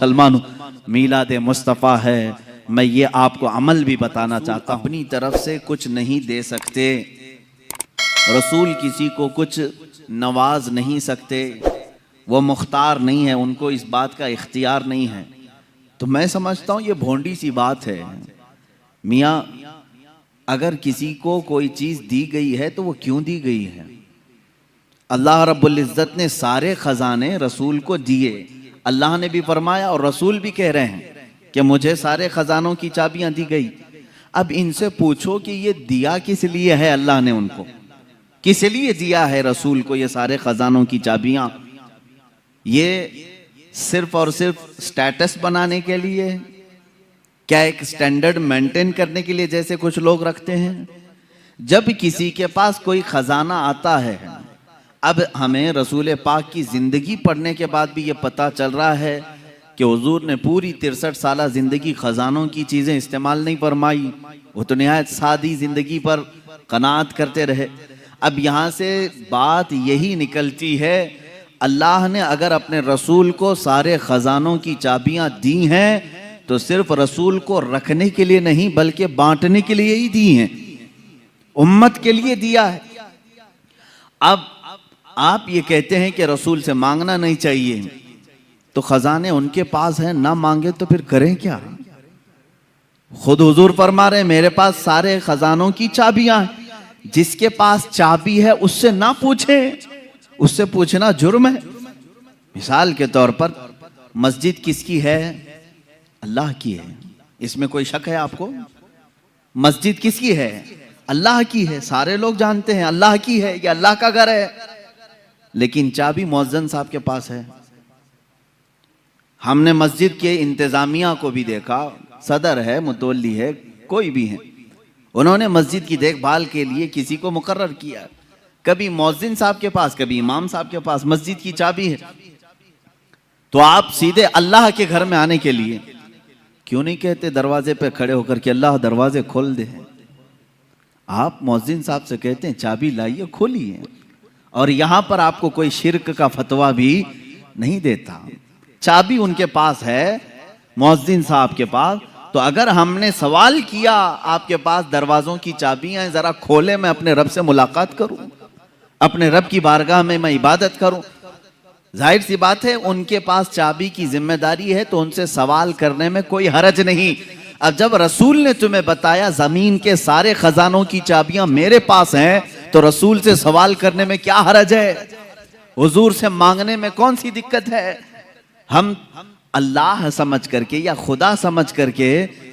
मुसलमान हूँ, मीलाद मुस्तफ़ा है, मैं ये आपको अमल भी बताना चाहता हूँ। अपनी तरफ से कुछ नहीं दे सकते, रसूल किसी को कुछ नवाज नहीं सकते, वो मुख्तार नहीं है, उनको इस बात का इख्तियार नहीं है। तो मैं समझता हूँ ये भोंडी सी बात है। मियाँ, अगर किसी को कोई चीज़ दी गई है तो वो क्यों दी गई है? अल्लाह रब्बुल इज़्ज़त ने सारे ख़जाने रसूल को दिए। अल्लाह ने भी फरमाया और रसूल भी कह रहे हैं कि मुझे सारे ख़जानों की चाबियाँ दी गई। अब इनसे पूछो कि ये दिया किस लिए है? अल्लाह ने उनको किस लिए दिया है रसूल को ये सारे ख़जानों की चाबियाँ? ये सिर्फ और सिर्फ स्टेटस बनाने के लिए? क्या एक स्टैंडर्ड मेंटेन करने के लिए, जैसे कुछ लोग रखते हैं? जब किसी के पास कोई खजाना आता है, अब हमें रसूल पाक की जिंदगी पढ़ने के बाद भी ये पता चल रहा है कि हुजूर ने पूरी 63 साल जिंदगी खजानों की चीजें इस्तेमाल नहीं फरमाई, वो तो निहायत सादी जिंदगी पर कनात करते रहे। अब यहाँ से बात यही निकलती है, अल्लाह ने अगर अपने रसूल को सारे खजानों की चाबियां दी हैं तो सिर्फ रसूल को रखने के लिए नहीं बल्कि बांटने के लिए ही दी हैं, उम्मत के लिए दिया है। अब आप ये कहते हैं कि रसूल से मांगना नहीं चाहिए, तो खजाने उनके पास हैं, ना मांगे तो फिर करें क्या? खुद हुजूर फरमा रहे मेरे पास सारे खजानों की चाबियां हैं, जिसके पास चाबी है उससे ना पूछे, उससे पूछना जुर्म है। मिसाल के तौर पर मस्जिद किसकी है? अल्लाह की है, इसमें कोई शक है आपको? मस्जिद किसकी है? अल्लाह की है, सारे लोग जानते हैं अल्लाह की है, ये अल्लाह का घर है। लेकिन चाबी मुअज्जिन साहब के पास है। हमने मस्जिद के इंतजामिया को भी देखा, सदर है, मुतवल्ली है, कोई भी है, उन्होंने मस्जिद की देखभाल के लिए किसी को मुकर्रर किया। कभी मुअज्जिन साहब के पास, कभी इमाम साहब के पास मस्जिद की चाबी है। तो आप सीधे अल्लाह के घर में आने के लिए क्यों नहीं कहते दरवाजे पे खड़े होकर के अल्लाह दरवाजे खोल दे? आप मुअज्जिन साहब से कहते हैं चाबी लाइए, खोलिए। और यहां पर आपको कोई शिर्क का फतवा भी नहीं देता। चाबी उनके पास है, मुअज्जिन साहब के पास। तो अगर हमने सवाल किया आपके पास दरवाजों की चाबियां हैं, जरा खोले, मैं अपने रब से मुलाकात करूं, अपने रब की बारगाह में मैं इबादत करूं, जाहिर सी बात है उनके पास चाबी की जिम्मेदारी है, तो उनसे सवाल करने में कोई हरज नहीं। अब जब रसूल ने तुम्हें बताया जमीन के सारे खजानों की चाबियां मेरे पास हैं, तो रसूल से सवाल करने में क्या हरज है? हुजूर से मांगने में कौन सी दिक्कत है? हम अल्लाह समझ करके या खुदा समझ करके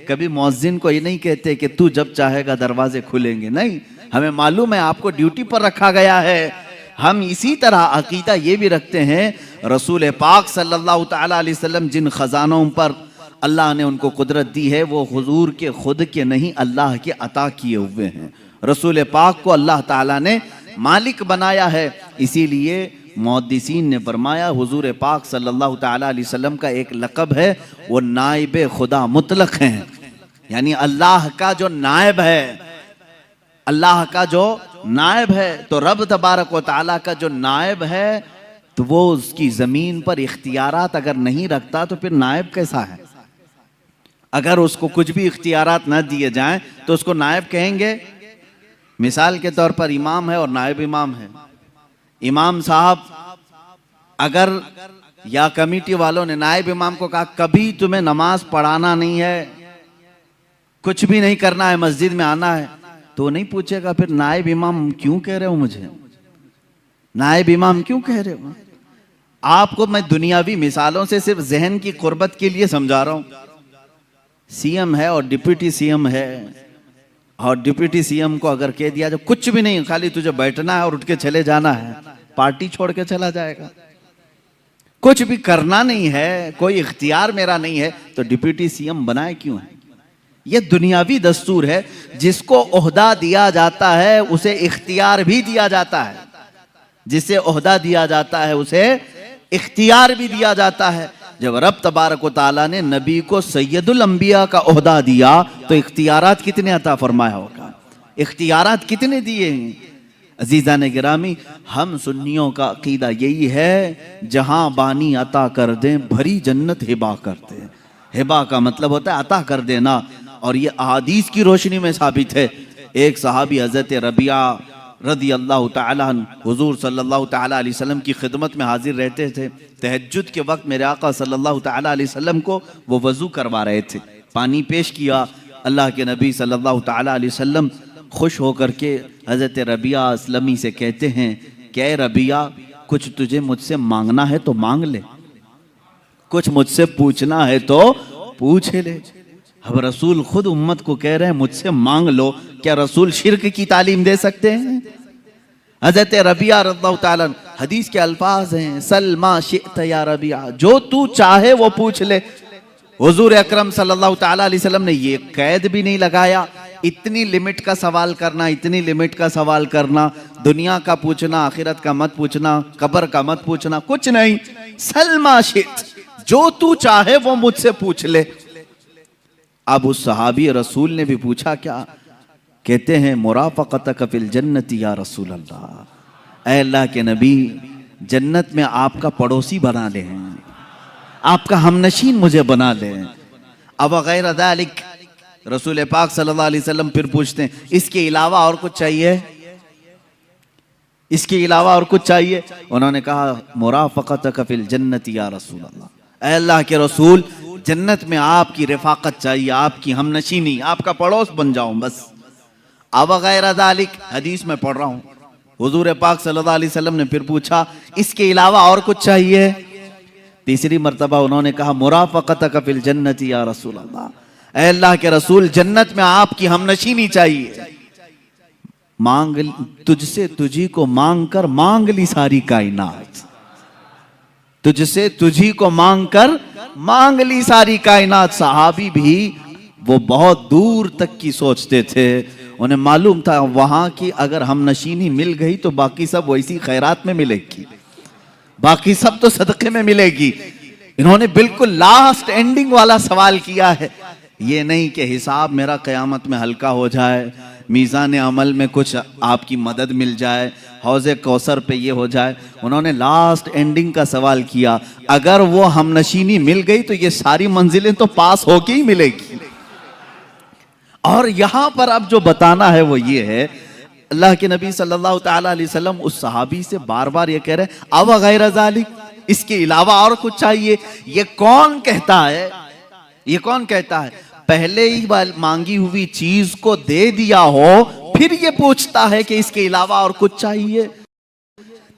कभी मुअज्जिन को ये नहीं कहते कि तू जब चाहेगा दरवाजे खुलेंगे। नहीं, हमें मालूम है आपको ड्यूटी पर रखा गया है। हम इसी तरह अकीदा ये भी रखते हैं, रसूल पाक सल्लल्लाहु तआला अलैहि वसल्लम जिन खजानों पर अल्लाह ने उनको कुदरत दी है, वो हुजूर के खुद के नहीं, अल्लाह के अता किए हुए हैं। रसूल पाक को अल्लाह ताला ने मालिक बनाया है। इसीलिए मुहद्दिसीन ने फरमाया हुजूर पाक सल्लल्लाहु तआला अलैहि वसल्लम का एक लक़ब है, वो नाइब खुदा मुतलक हैं, यानी अल्लाह का जो नायब है, अल्लाह का जो नायब है। तो रब तबारक व तआला का जो नायब है, तो वो उसकी जमीन पर इख्तियारात अगर नहीं रखता तो फिर नायब कैसा है? अगर उसको कुछ भी इख्तियारात न दिए जाएं तो उसको नायब कहेंगे? मिसाल के तौर पर इमाम है और नायब इमाम है। इमाम साहब अगर या कमेटी वालों ने नायब इमाम को कहा कभी तुम्हें नमाज पढ़ाना नहीं है, कुछ भी नहीं करना है, मस्जिद में आना है, तो नहीं पूछेगा फिर नायब इमाम क्यों कह रहे हो मुझे, नायब इमाम क्यों कह रहे हो? आपको मैं दुनियावी मिसालों से सिर्फ जहन की कुर्बत के लिए समझा रहा हूं। सीएम है और डिप्टी सीएम है, और डिप्टी सीएम को अगर कह दिया जो कुछ भी नहीं, खाली तुझे बैठना है और उठ के चले जाना है, पार्टी छोड़ के चला जाएगा। कुछ भी करना नहीं है, कोई इख्तियार मेरा नहीं है, तो डिप्टी सीएम बनाए क्यों है? ये दुनियावी दस्तूर है। जिसको ओहदा दिया जाता है उसे इख्तियार भी दिया जाता है, जिसे ओहदा दिया जाता है उसे इख्तियार भी दिया जाता है। जब रब तबारक व तआला ने नबी को सैयदुल अंबिया का ओहदा दिया तो इख्तियारात कितने अता फरमाया होगा? इख्तियारात कितने दिए हैं? अजीज़ा ने गिरामी, हम सुन्नियों का अकीदा यही है, जहां बानी अता कर दें भरी जन्नत हिबा कर दें। हिबा का मतलब होता है अता कर देना, और ये अहादीस की रोशनी में साबित है। एक सहाबी हज़रत रबिया रदी अल्लाह ताला अन्हु हुजूर सल्लल्लाहु ताला अलैहि वसल्लम की खिदमत में हाजिर रहते थे। तहज्जुद के वक्त मेरे आका सल्लल्लाहु ताला अलैहि वसल्लम को वो वज़ू करवा रहे थे। पानी पेश किया, अल्लाह के नबी सल्लल्लाहु ताला अलैहि वसल्लम खुश होकर के हज़रत रबिया असलमी से कहते हैं, क्या रबिया, कुछ तुझे मुझसे मांगना है तो मांग ले, कुछ मुझसे पूछना है तो पूछ ले। अब रसूल खुद उम्मत को कह रहे हैं मुझसे मांग लो, क्या रसूल शिर्क की तालीम दे सकते हैं? हज़रत रबिया रज़ियल्लाहु ताला, हदीस के अल्फाज हैं, सलमा शिअत या रबिया, जो तू चाहे वो पूछ ले। हुजूर अकरम सल्लल्लाहु ताला अलैहि वसल्लम ने ये कैद भी नहीं लगाया, इतनी लिमिट का सवाल करना, इतनी लिमिट का सवाल करना, दुनिया का पूछना, आखिरत का मत पूछना, कब्र का मत पूछना, कुछ नहीं। सलमा शिअत, जो तू चाहे वो मुझसे पूछ ले। अब उस सहाबी रसूल ने भी पूछा क्या? कहते हैं मुराफ़क़तक फ़िल जन्नति या रसूल अल्लाह, ऐ अल्लाह के नबी, जन्नत में आपका पड़ोसी बना ले, आपका हमनशीन मुझे बना ले। अब गैर ज़ालिक, रसूल पाक सल्लल्लाहु अलैहि वसल्लम फिर पूछते हैं, इसके अलावा और कुछ चाहिए? इसके अलावा और कुछ चाहिए? उन्होंने कहा मुराफ़क़तक फ़िल जन्नति या रसूल अल्लाह, ऐ अल्लाह के रसूल, जन्नत में आपकी रिफाकत चाहिए, आपकी हमनशीनी, आपका पड़ोस बन जाऊं बस। अब गैर ज़ालिक, हदीस में पढ़ रहा हूं, हुजूर पाक सल्लल्लाहु अलैहि वसल्लम ने फिर पूछा, इसके अलावा और कुछ चाहिए? तीसरी मर्तबा उन्होंने कहा मुराफ़क़तक फ़िल जन्नति या रसूल अल्लाह, ऐ अल्लाह के रसूल, जन्नत में आपकी हमनशीनी चाहिए। मांग, तुझसे तुझी को मांग कर मांग ली सारी कायनात, तुझसे तुझी को मांग कर मांग ली सारी कायनात। सहाबी भी वो बहुत दूर तक की सोचते थे, उन्हें मालूम था वहां की अगर हमनशीनी मिल गई तो बाकी सब वैसी खैरात में मिलेगी, बाकी सब तो सदक़े में मिलेगी। इन्होंने बिल्कुल लास्ट एंडिंग वाला सवाल किया है, ये नहीं कि हिसाब मेरा क़यामत में हल्का हो जाए, मीज़ान अमल में कुछ आपकी मदद मिल जाए, हौज़े कौसर पे ये हो जाए। उन्होंने लास्ट एंडिंग का सवाल किया, अगर वो हमनशीनी मिल गई तो ये सारी मंजिलें तो पास होके ही मिलेगी। और यहां पर अब जो बताना है वो ये है, अल्लाह के नबी सल्लल्लाहु ताला अलैहि वसल्लम उस सहाबी से बार बार ये कह रहे हैं, अब गैर ज़ालिक, इसके अलावा और कुछ चाहिए? ये कौन कहता है? ये कौन कहता है? पहले ही बार मांगी हुई चीज को दे दिया हो, फिर ये पूछता है कि इसके अलावा और कुछ चाहिए।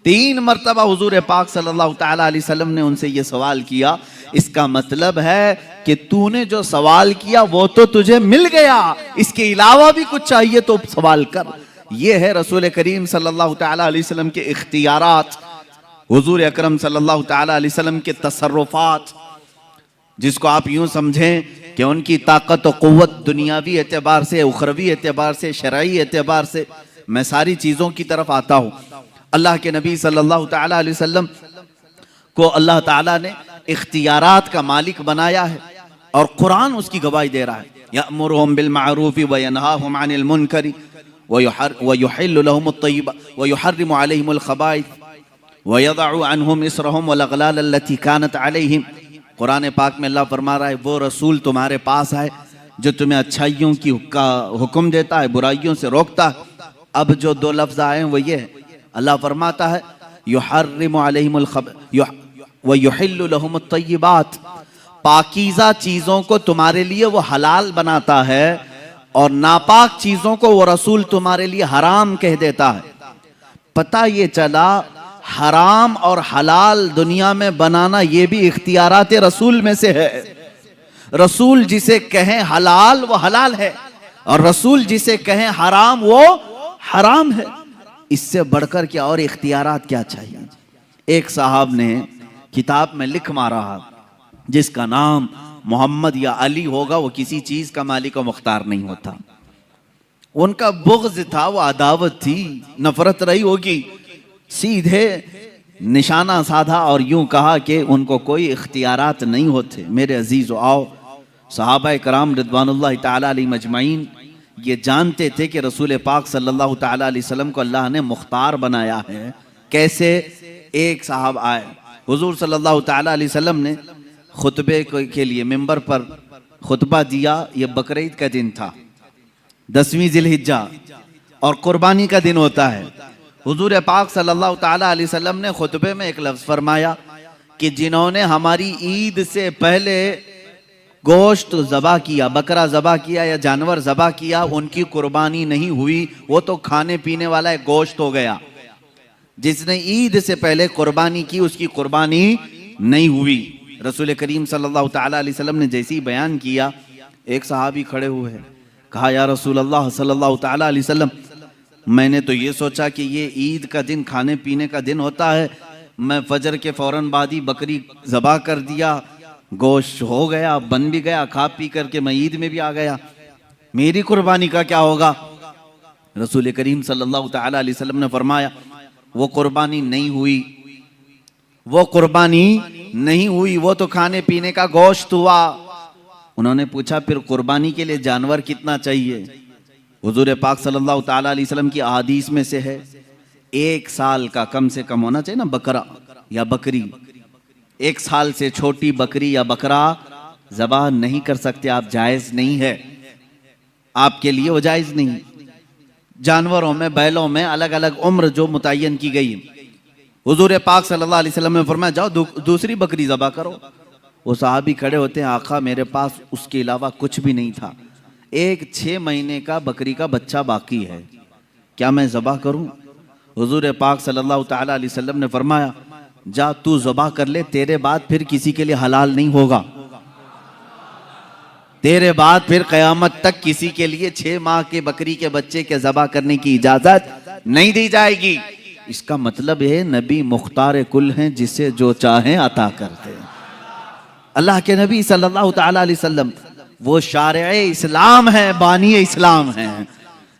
3 मर्तबा हुजूर पाक सल्लल्लाहु ताला अलैहि वसल्लम ने उनसे ये सवाल किया। इसका मतलब है कि तूने जो सवाल किया वो तो तुझे मिल गया, इसके अलावा भी कुछ चाहिए तो सवाल कर। ये है रसूल करीम सल्लल्लाहु ताला अलैहि वसल्लम के इख्तियारात, हुजूर अकरम सल्लल्लाहु ताला अलैहि वसल्लम के तसर्रुफात, जिसको आप यूं समझें कि उनकी ताकत और क़ुव्वत दुनियावी एतबार से, उखरवी एतबार से, शरई एतबार से, मैं सारी चीज़ों की तरफ आता हूँ। अल्लाह के नबी सल्लल्लाहु ताला अलैहि वसल्लम को अल्लाह ताला ने इख्तियारात का मालिक बनाया है और कुरान उसकी गवाही दे रहा है। यअमुरुहुम बिल मारूफ़ि व यनहाहुम अनिल मुनकरि व युहिल्लु लहुमुत तय्यिबात व युहर्रिमु अलैहिमुल खबाइथ व यदअु अन्हुम इसरहुम वल अग़लाल अल्लती कानत अलैहिम। कुरान पाक में अल्लाह फरमा रहा है, वो रसूल तुम्हारे पास आए जो तुम्हें अच्छाइयों की का हुक्म देता है, बुराइयों से रोकता है। अब जो 2 लफ्ज़ आए हैं वो ये है, अल्लाह फरमाता है युहर्रिमु अलैहिमुल खबाइथ व युहिल्लु लहुमुत तय्यिबात, पाकीज़ा चीज़ों को तुम्हारे लिए वो हलाल बनाता है और नापाक चीज़ों को वो रसूल तुम्हारे लिए हराम कह देता है। पता ये चला हराम और हलाल दुनिया में बनाना ये भी इख्तियारात रसूल में से है। रसूल जिसे कहें हलाल वो हलाल है और रसूल जिसे कहें हराम वो हराम है। इससे बढ़कर क्या और इख्तियारात क्या चाहिए? एक साहब ने किताब में लिख मारा, जिसका नाम मोहम्मद या अली होगा वो किसी चीज का मालिक और मुख्तार नहीं होता। उनका बुग़्ज़ था, वो अदावत थी, नफरत रही होगी। सीधे निशाना साधा और यूं कहा कि उनको कोई इख्तियारात नहीं होते। मेरे अजीज़ आओ, सहाबा कराम रिदवानुल्लाह ताला अलैहिम अजमईन ये जानते थे कि रसूल पाक सल्लल्लाहु ताला अलैहि वसल्लम को अल्लाह ने मुख्तार बनाया है। कैसे? एक साहब आए, हुजूर सल्लल्लाहु ताला अलैहि वसल्लम ने खुतबे के लिए मिंबर पर खुतबा दिया। ये बकरीद का दिन था, 10वीं जिलहिज्जा, और कुर्बानी का दिन होता है। हुजूर पाक सल्लल्लाहु ताला अलैहि वसल्लम ने खुतबे में एक लफ्ज़ फरमाया कि जिन्होंने हमारी ईद से पहले गोश्त ज़बा किया, बकरा ज़बा किया या जानवर ज़बा किया, उनकी कुर्बानी नहीं हुई, वो तो खाने पीने वाला एक गोश्त हो गया। जिसने ईद से पहले कुर्बानी की उसकी कुर्बानी नहीं हुई। रसूल करीम सल्लल्लाहु ताला अलैहि वसल्लम ने जैसे ही बयान किया, एक सहाबी खड़े हुए हैं, कहा या रसूल अल्लाह सल्लल्लाहु ताला अलैहि वसल्लम, मैंने तो ये सोचा कि ये ईद का दिन खाने पीने का दिन होता है, मैं फजर के फौरन बाद ही बकरी ज़बा कर दिया, गोश्त हो गया, बन भी गया, खा पी करके मैं ईद में भी आ गया, मेरी कुर्बानी का क्या होगा? रसूल करीम सल्लल्लाहु ताला अलैहि वसल्लम ने फरमाया वो कुर्बानी नहीं हुई, वो कुर्बानी नहीं हुई, वो तो खाने पीने का गोश्त हुआ। उन्होंने पूछा फिर कुर्बानी के लिए जानवर कितना चाहिए? हुजूर पाक सल्लल्लाहु ताला अलैहि वसल्लम की अहादीस में से है 1 साल का कम से कम होना चाहिए ना बकरा या बकरी। 1 साल से छोटी बकरी या बकरा ज़बा नहीं कर सकते आप, जायज़ नहीं है आपके लिए, वो जायज़ नहीं। जानवरों में, बैलों में अलग अलग उम्र जो मुतय्यन की गई। हुजूर पाक सल्लल्लाहु अलैहि वसल्लम ने फरमाया जाओ दूसरी बकरी ज़बा करो। वो साहबी खड़े होते हैं, आका मेरे पास उसके अलावा कुछ भी नहीं था, एक 6 महीने का बकरी का बच्चा बाकी है, क्या मैं ज़बा करूं? हुजूर पाक सल्लल्लाहु ताला अलैहि वसल्लम ने फरमाया जा तू ज़बा कर ले, तेरे बाद फिर किसी के लिए हलाल नहीं होगा, तेरे बाद फिर क़यामत तक किसी के लिए 6 माह के बकरी के बच्चे के ज़बा करने की इजाज़त नहीं दी जाएगी। इसका मतलब है नबी मुख्तार कुल हैं, जिसे जो चाहें अता करते हैं। अल्लाह के नबी सल्लल्लाहु ताला अलैहि वसल्लम वो शारे इस्लाम है, बानी इस्लाम है।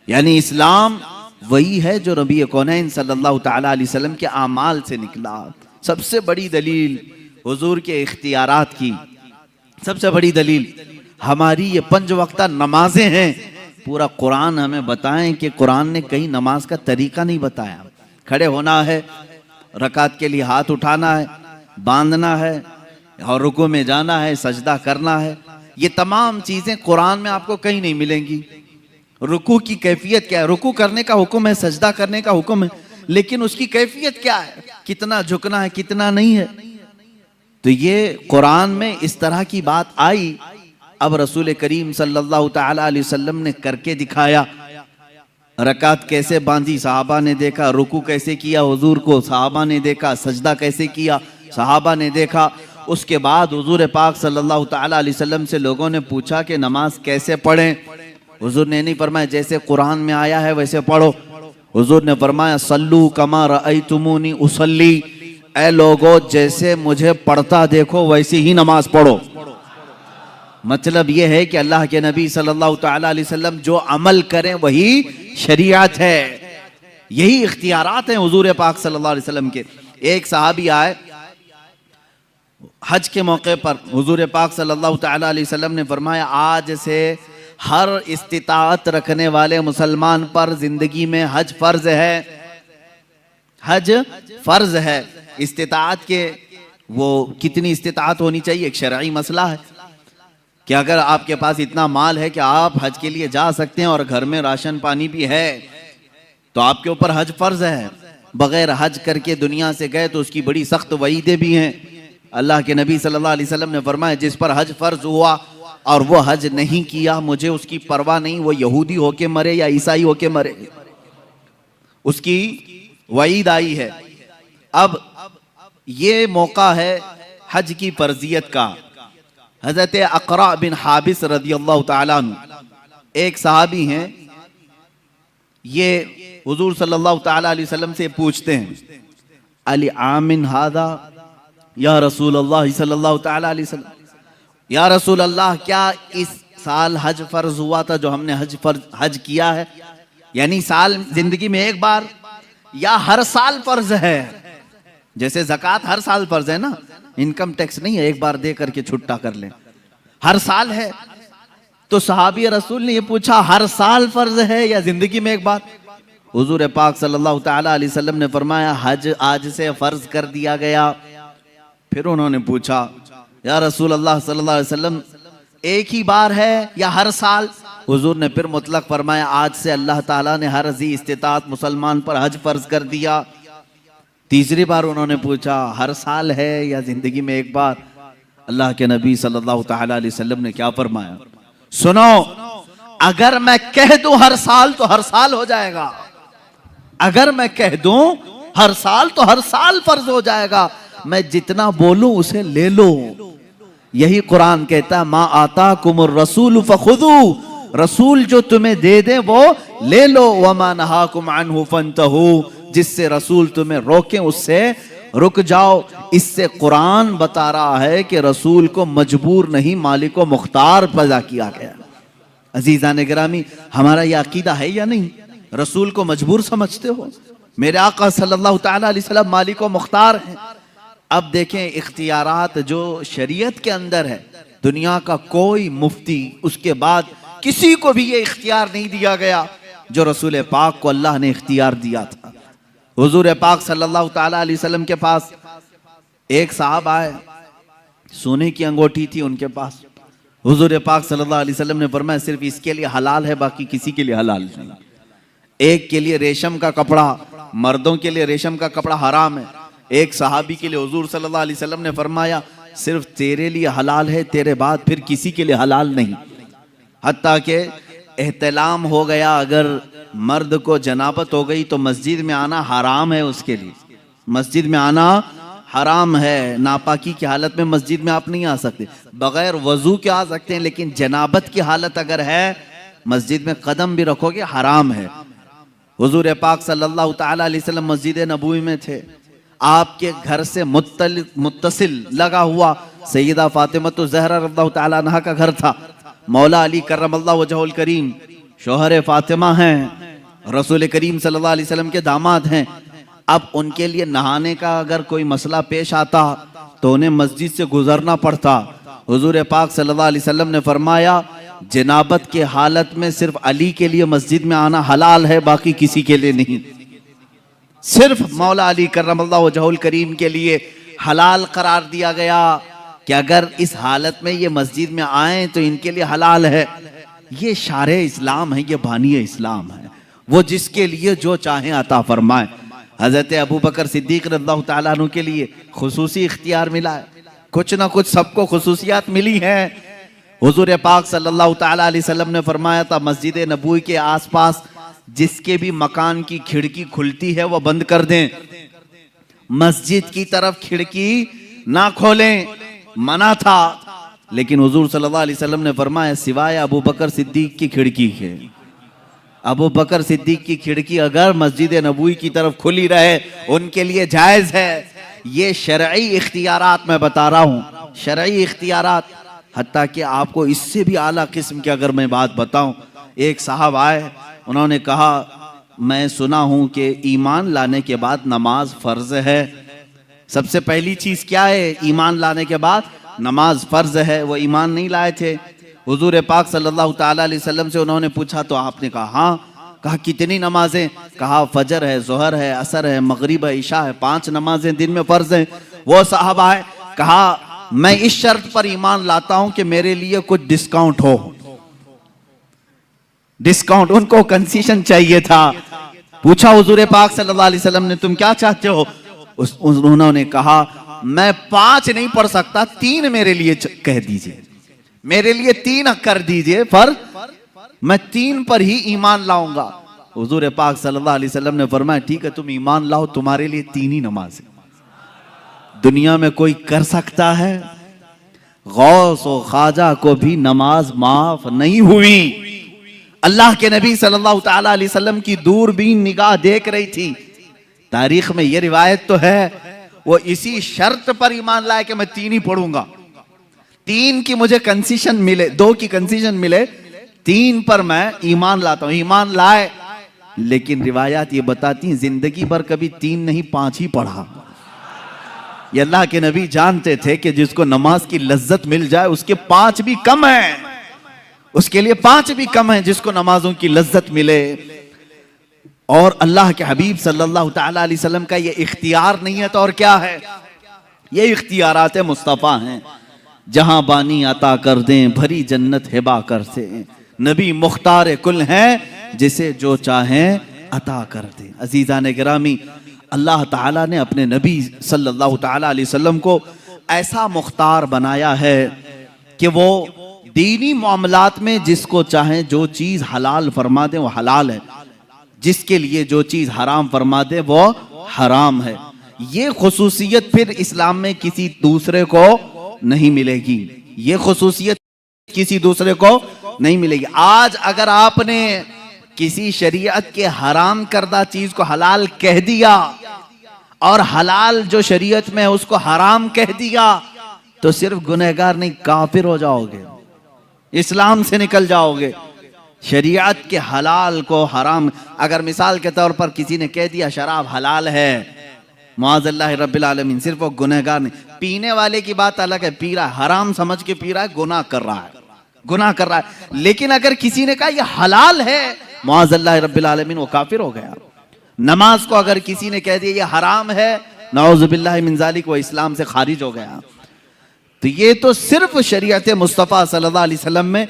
यानी इस्लाम वही है जो नबी कौनैन सल्लल्लाहु ताला अलैहि वसल्लम के आमाल से निकला। सबसे बड़ी दलील हुजूर के इख्तियारात की, सबसे बड़ी दलील हमारी ये 5 वक्ता नमाजें हैं। पूरा कुरान हमें बताएं कि कुरान ने कहीं नमाज का तरीका नहीं बताया। खड़े होना है, रकात के लिए हाथ उठाना है, बांधना है, और रुकू में जाना है, सजदा करना है, ये तमाम चीजें कुरान में आपको कहीं नहीं मिलेंगी। रुकू की कैफियत क्या है? रुकू करने का हुक्म है, सजदा करने का हुक्म है, लेकिन उसकी कैफियत क्या है, कितना झुकना है, कितना नहीं है। तो ये कुरान में इस तरह की बात आई। अब रसूल करीम सल्लल्लाहु ताला अलैहि वसल्लम ने करके दिखाया। रकात कैसे बांधी सहाबा ने देखा, रुकू कैसे किया हुजूर को सहाबा ने देखा, सजदा कैसे किया सहाबा ने देखा। उसके बाद हुजूर पाक सल्लल्लाहु ताला अलैहि वसल्लम से लोगों ने पूछा कि नमाज कैसे पढ़ें। हुजूर ने नहीं फरमाया जैसे कुरान में आया है वैसे पढ़ो। हुजूर ने फरमाया सल्लू कमा रअयतुमूनी उसल्ली, ऐ लोगो जैसे मुझे पढ़ता देखो वैसे ही नमाज पढ़ो। मतलब यह है कि अल्लाह के नबी सल्लल्लाहु ताला अलैहि वसल्लम जो अमल करें वही शरीयत है, यही इख्तियारात हैं हुजूर पाक सल्लल्लाहु अलैहि वसल्लम के। एक सहाबी आए हज के मौके पर, हुजूर पाक सल्लल्लाहु ताला अलैहि वसल्लम ने फरमाया आज से हर इस्तिताअत रखने वाले मुसलमान पर जिंदगी में हज फर्ज है, हज फर्ज है। इस्तिताअत के वो कितनी इस्तिताअत होनी चाहिए एक शरई मसला है कि अगर आपके पास इतना माल है कि आप हज के लिए जा सकते हैं और घर में राशन पानी भी है तो आपके ऊपर हज फर्ज है। बगैर हज करके दुनिया से गए तो उसकी बड़ी सख्त वईदें भी हैं। अल्लाह के नबी सल्लल्लाहु अलैहि वसल्लम ने फरमाया जिस पर हज फर्ज हुआ और वो हज नहीं किया मुझे उसकी परवाह नहीं, वो यहूदी होके मरे या ईसाई होके मरे, उसकी वईद आई है। अब ये मौका है हज की फर्जियत का। हजरत अक़रा बिन हाबिस रदियल्लाहु ताला अन्हु एक सहाबी हैं, ये हुजूर सल्लल्लाहु ताला अलैहि वसल्लम से पूछते हैं अली आमिन हादा या रसूल अल्लाह सल्लल्लाहु ताला अलैहि वसल्लम, या रसूल अल्लाह क्या इस साल हज फर्ज हुआ था जो हमने हज किया है, यानी साल जिंदगी में एक बार या हर साल फर्ज है? जैसे ज़कात हर साल फर्ज है ना, इनकम टैक्स नहीं है एक बार दे करके छुट्टा कर लें, हर साल है। तो सहाबी रसूल ने ये पूछा, हर साल फर्ज है या जिंदगी में एक बार? हुजूर पाक सल्लल्लाहु ताला अलैहि वसल्लम ने फरमाया, हज आज से फर्ज कर दिया गया। फिर उन्होंने पूछा, या रसूल अल्लाह सल्लल्लाहु अलैहि वसल्लम, एक ही बार है या हर साल? हुजूर ने फिर मुतलक फरमाया, आज से अल्लाह ताला ने हर ज़ी इस्तिताअत मुसलमान पर हज फर्ज कर दिया। तीसरी बार उन्होंने पूछा, हर साल है या जिंदगी में एक बार? अल्लाह के नबी सल्लल्लाहु ताला अलैहि वसल्लम ने क्या फरमाया? सुनो, अगर मैं कह दूं हर साल तो हर साल हो जाएगा, अगर मैं कह दूं हर साल तो हर साल फर्ज हो जाएगा। मैं जितना बोलूं उसे ले लो। यही कुरान कहता है, मा आता कुमुर रसूल फखुदू, रसूल जो तुम्हें दे दे वो ले लो। वमा नहाकुम अन्हु फंतहू, जिससे रसूल तुम्हें रोके उससे रुक जाओ। इससे कुरान बता रहा है कि रसूल को मजबूर नहीं, मालिक को मुख्तार पैदा किया गया। अजीजान गिरामी, हमारा यह अकीदा है या नहीं? रसूल को मजबूर समझते हो? मेरे आका सल्लल्लाहु ताला अलैहि वसल्लम मालिक को मुख्तार हैं। अब देखें, इख्तियारात जो शरीयत के अंदर है, दुनिया का कोई मुफ्ती, उसके बाद किसी को भी ये इख्तियार नहीं दिया गया जो रसूल पाक को अल्लाह ने इख्तियार दिया था। हुजूर पाक सल्लल्लाहु ताला अलैहि वसल्लम के पास एक साहब आए, सोने की अंगूठी थी उनके पास। हुजूर पाक सल्लल्लाहु अलैहि वसल्लम ने फरमाया, सिर्फ इसके लिए हलाल है, बाकी किसी के लिए हलाल नहीं। एक के लिए रेशम का कपड़ा, मर्दों के लिए रेशम का कपड़ा हराम है। एक सहाबी के लिए हुजूर सल्लल्लाहु अलैहि वसल्लम ने फरमाया, सिर्फ तेरे लिए हलाल है, तेरे बाद फिर किसी के लिए हलाल नहीं। हत्ता के एहतलाम हो गया, अगर मर्द को जनाबत हो गई तो मस्जिद में आना हराम है उसके लिए, मस्जिद में आना हराम है। नापाकी की हालत में मस्जिद में आप नहीं आ सकते, बगैर वजू के आ सकते हैं, लेकिन जनाबत की हालत अगर है, मस्जिद में कदम भी रखोगे हराम है। हुजूर पाक सल्लल्लाहु ताला अलैहि वसल्लम मस्जिद नबवी में थे। आपके घर से मुत्तसिल लगा हुआ सैयदा फातिमा ज़हरा रज़ियल्लाहु ताला अन्हा का घर था। मौला अली करमल्लाहु वजहुल करीम शौहर फातिमा हैं, रसूल करीम सल्लल्लाहु अलैहि वसल्लम के दामाद हैं। अब उनके लिए नहाने का अगर कोई मसला पेश आता तो उन्हें मस्जिद से गुजरना पड़ता। हुजूर पाक सल्लल्लाहु अलैहि वसल्लम ने फरमाया, जनाबत के हालत में सिर्फ अली के लिए मस्जिद में आना हलाल है, बाकी किसी के लिए नहीं। सिर्फ मौला अली करमल्लाहु वजहुल करीम के लिए हलाल करार दिया गया कि अगर इस हालत में ये मस्जिद में आए तो इनके लिए हलाल है। ये शारे इस्लाम है, ये बानी इस्लाम है, वो जिसके लिए जो चाहे अता फरमाए। हजरत अबू बकर सिद्दीक रज़ियल्लाहु ताला अन्हु के लिए खुसूसी इख्तियार मिला है, कुछ ना कुछ सबको खुसूसियात मिली हैं। हुजूर पाक सल्लल्लाहु ताला अलैहि वसल्लम ने फरमाया था, मस्जिद नबवी के आसपास जिसके भी मकान की खिड़की खुलती है वो बंद कर दें, मस्जिद की तरफ खिड़की ना खोलें, मना था। लेकिन हुजूर सल्लल्लाहु अलैहि वसल्लम ने फरमाया, सिवाय अबू बकर सिद्दीक की खिड़की के, अबू बकर सिद्दीक की खिड़की अगर मस्जिद नबवी की तरफ खुली रहे उनके लिए जायज है। ये शरई इख्तियारात मैं बता रहा हूँ, शरई इख्तियारात। हत्ता कि आपको इससे भी आला किस्म की अगर मैं बात बताऊं, एक साहब आए, उन्होंने कहा, मैं सुना हूं कि ईमान लाने के बाद नमाज फर्ज है। सबसे पहली चीज क्या है? ईमान लाने के बाद नमाज फर्ज है। वो ईमान नहीं लाए थे। हुजूर पाक सल्लल्लाहु ताला अलैहि वसल्लम से उन्होंने पूछा तो आपने कहा हाँ। कहा कितनी नमाजें? कहा फजर है, जोहर है, असर है, मगरिब है, इशा है, 5 नमाजें दिन में फर्ज हैं। वो साहब आए, कहा मैं इस शर्त पर ईमान लाता हूं कि मेरे लिए कुछ डिस्काउंट हो। डिस्काउंट, उनको कंसेशन चाहिए था। पूछा हुजूर पाक सल्लल्लाहु अलैहि वसल्लम ने, तुम क्या चाहते हो? उन्होंने कहा, मैं 5 नहीं पढ़ सकता, 3 मेरे लिए कह दीजिए, मेरे लिए 3 कर दीजिए, पर मैं 3 पर ही ईमान लाऊंगा। हुजूर पाक सल्लल्लाहु अलैहि वसल्लम ने फरमाया, ठीक है तुम ईमान लाओ, तुम्हारे लिए 3 ही नमाज है। दुनिया में कोई कर सकता है? गौस और ख्वाजा को भी नमाज माफ नहीं हुई। अल्लाह के नबी सल्लल्लाहु ताला अलैहि वसल्लम की दूरबीन निगाह देख रही थी। तारीख में यह रिवायत तो है, वो इसी शर्त पर ईमान लाए कि मैं 3 ही पढ़ूंगा, 3 की मुझे कंसेशन मिले, 2 की कंसेशन मिले, 3 पर मैं ईमान लाता हूं। ईमान लाए, लेकिन रिवायात ये बताती हैं जिंदगी भर कभी 3 नहीं 5 ही पढ़ा। ये अल्लाह के नबी जानते थे कि जिसको नमाज की लज्जत मिल जाए उसके 5 भी कम है। उसके लिए 5 भी कम है जिसको नमाजों की लज्जत मिले। और अल्लाह के हबीब सल्लल्लाहु ताला अलैहि वसल्लम का ये इख्तियार नहीं है तो और क्या है? ये इख्तियारात मुस्तफ़ा हैं। जहां बानी अता कर दें भरी जन्नत हिबा कर से, नबी मुख्तार कुल हैं जिसे जो चाहें अता कर दें। अजीज़ान गिरामी, अल्लाह ताला ने अपने नबी सल्लल्लाहु ताला अलैहि वसल्लम को ऐसा मुख्तार बनाया है कि वो दीनी मामलात में जिसको चाहें जो चीज़ हलाल फरमा दें वो हलाल है, जिसके लिए जो चीज़ हराम फरमा दे वो हराम है। ये खुसूसियत फिर इस्लाम में किसी दूसरे को नहीं मिलेगी, ये खुसूसियत किसी दूसरे को नहीं मिलेगी। आज अगर आपने किसी शरीयत के हराम करदा चीज को हलाल कह दिया और हलाल जो शरीयत में है उसको हराम कह दिया तो सिर्फ गुनहगार नहीं, काफिर हो जाओगे, इस्लाम से निकल जाओगे। शरीयत के हलाल को हराम, अगर मिसाल के तौर पर किसी ने कह दिया शराब हलाल है, मुआज़ल्लाह रब्बिल आलमीन, सिर्फ वो गुनहगार नहीं, पीने वाले की बात अलग है, पी रहा है, हराम समझ के पी रहा है, गुनाह कर रहा है, गुनाह कर रहा है। लेकिन अगर किसी ने कहा ये हलाल है, मुआज़ल्लाह रब्बिल आलमीन, वो काफिर हो गया। नमाज को अगर किसी ने कह दिया ये हराम है, नऊज़ुबिल्लाहि मिन ज़ालिक, वो इस्लाम से खारिज हो गया। तो ये तो सिर्फ शरीयत मुस्तफ़ा सल्लल्लाहु अलैहि वसल्लम में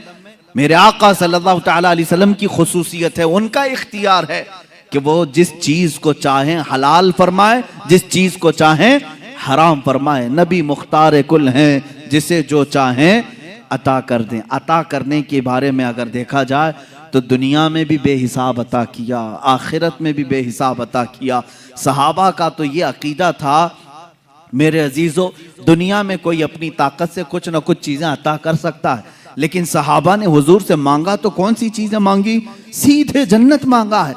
मेरे आका सल्लल्लाहु ताला अलैहि वसल्लम की खुसूसियत है, उनका इख्तियार है कि वो जिस चीज को चाहें हलाल फरमाए, जिस चीज को चाहें हराम फरमाए। नबी मुख्तार कुल हैं, जिसे जो चाहें अता कर दें। अता करने के बारे में अगर देखा जाए तो दुनिया में भी बेहिसाब अता किया, आखिरत में भी बेहिसाब अता किया। सहाबा का तो ये अकीदा था मेरे अजीजों, दुनिया में कोई अपनी ताकत से कुछ ना कुछ चीजें अता कर सकता है, लेकिन सहाबा ने हुजूर से मांगा तो कौन सी चीजें मांगी? सीधे जन्नत मांगा है,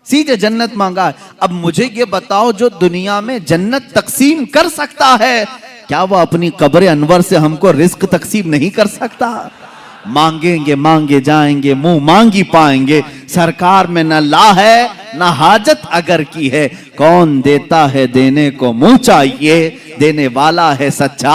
सीधे जन्नत मांगा है। अब मुझे ये बताओ, जो दुनिया में जन्नत तकसीम कर सकता है, क्या वो अपनी कब्र अनवर से हमको रिस्क तकसीम नहीं कर सकता? मांगेंगे मांगे जाएंगे, मुंह मांगी पाएंगे। सरकार में न ला है न हाजत अगर की है, कौन देता है देने को मुंह चाहिए, देने वाला है सच्चा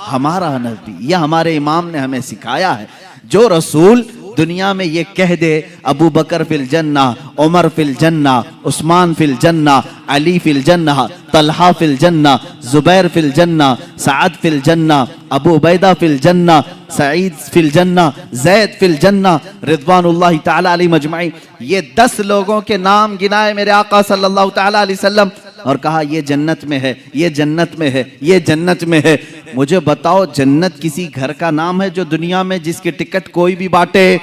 हमारा नबी। यह हमारे इमाम ने हमें सिखाया है। जो रसूल दुनिया में ये कह दे अबू बकर फिल जन्ना, उमर फिल जन्ना, उस्मान फिल जन्ना, अली फिल जन्ना, तलहा फिल जन्ना, जुबैर फिल जन्ना, साद फिल जन्ना, अबू उबैदा फिल जन्ना, सईद फिल जन्ना, जैद फिल जन्ना, रिज़वानुल्लाहि ताला अलैहि मजमाइन, ये 10 लोगों के नाम गिनाए मेरे आका सल्लल्लाहु ताला अलैहि वसल्लम और कहा ये जन्नत में है, ये जन्नत में है, ये जन्नत में है। मुझे बताओ, जन्नत किसी घर का नाम है जो दुनिया में जिसकी टिकट कोई भी बांटे?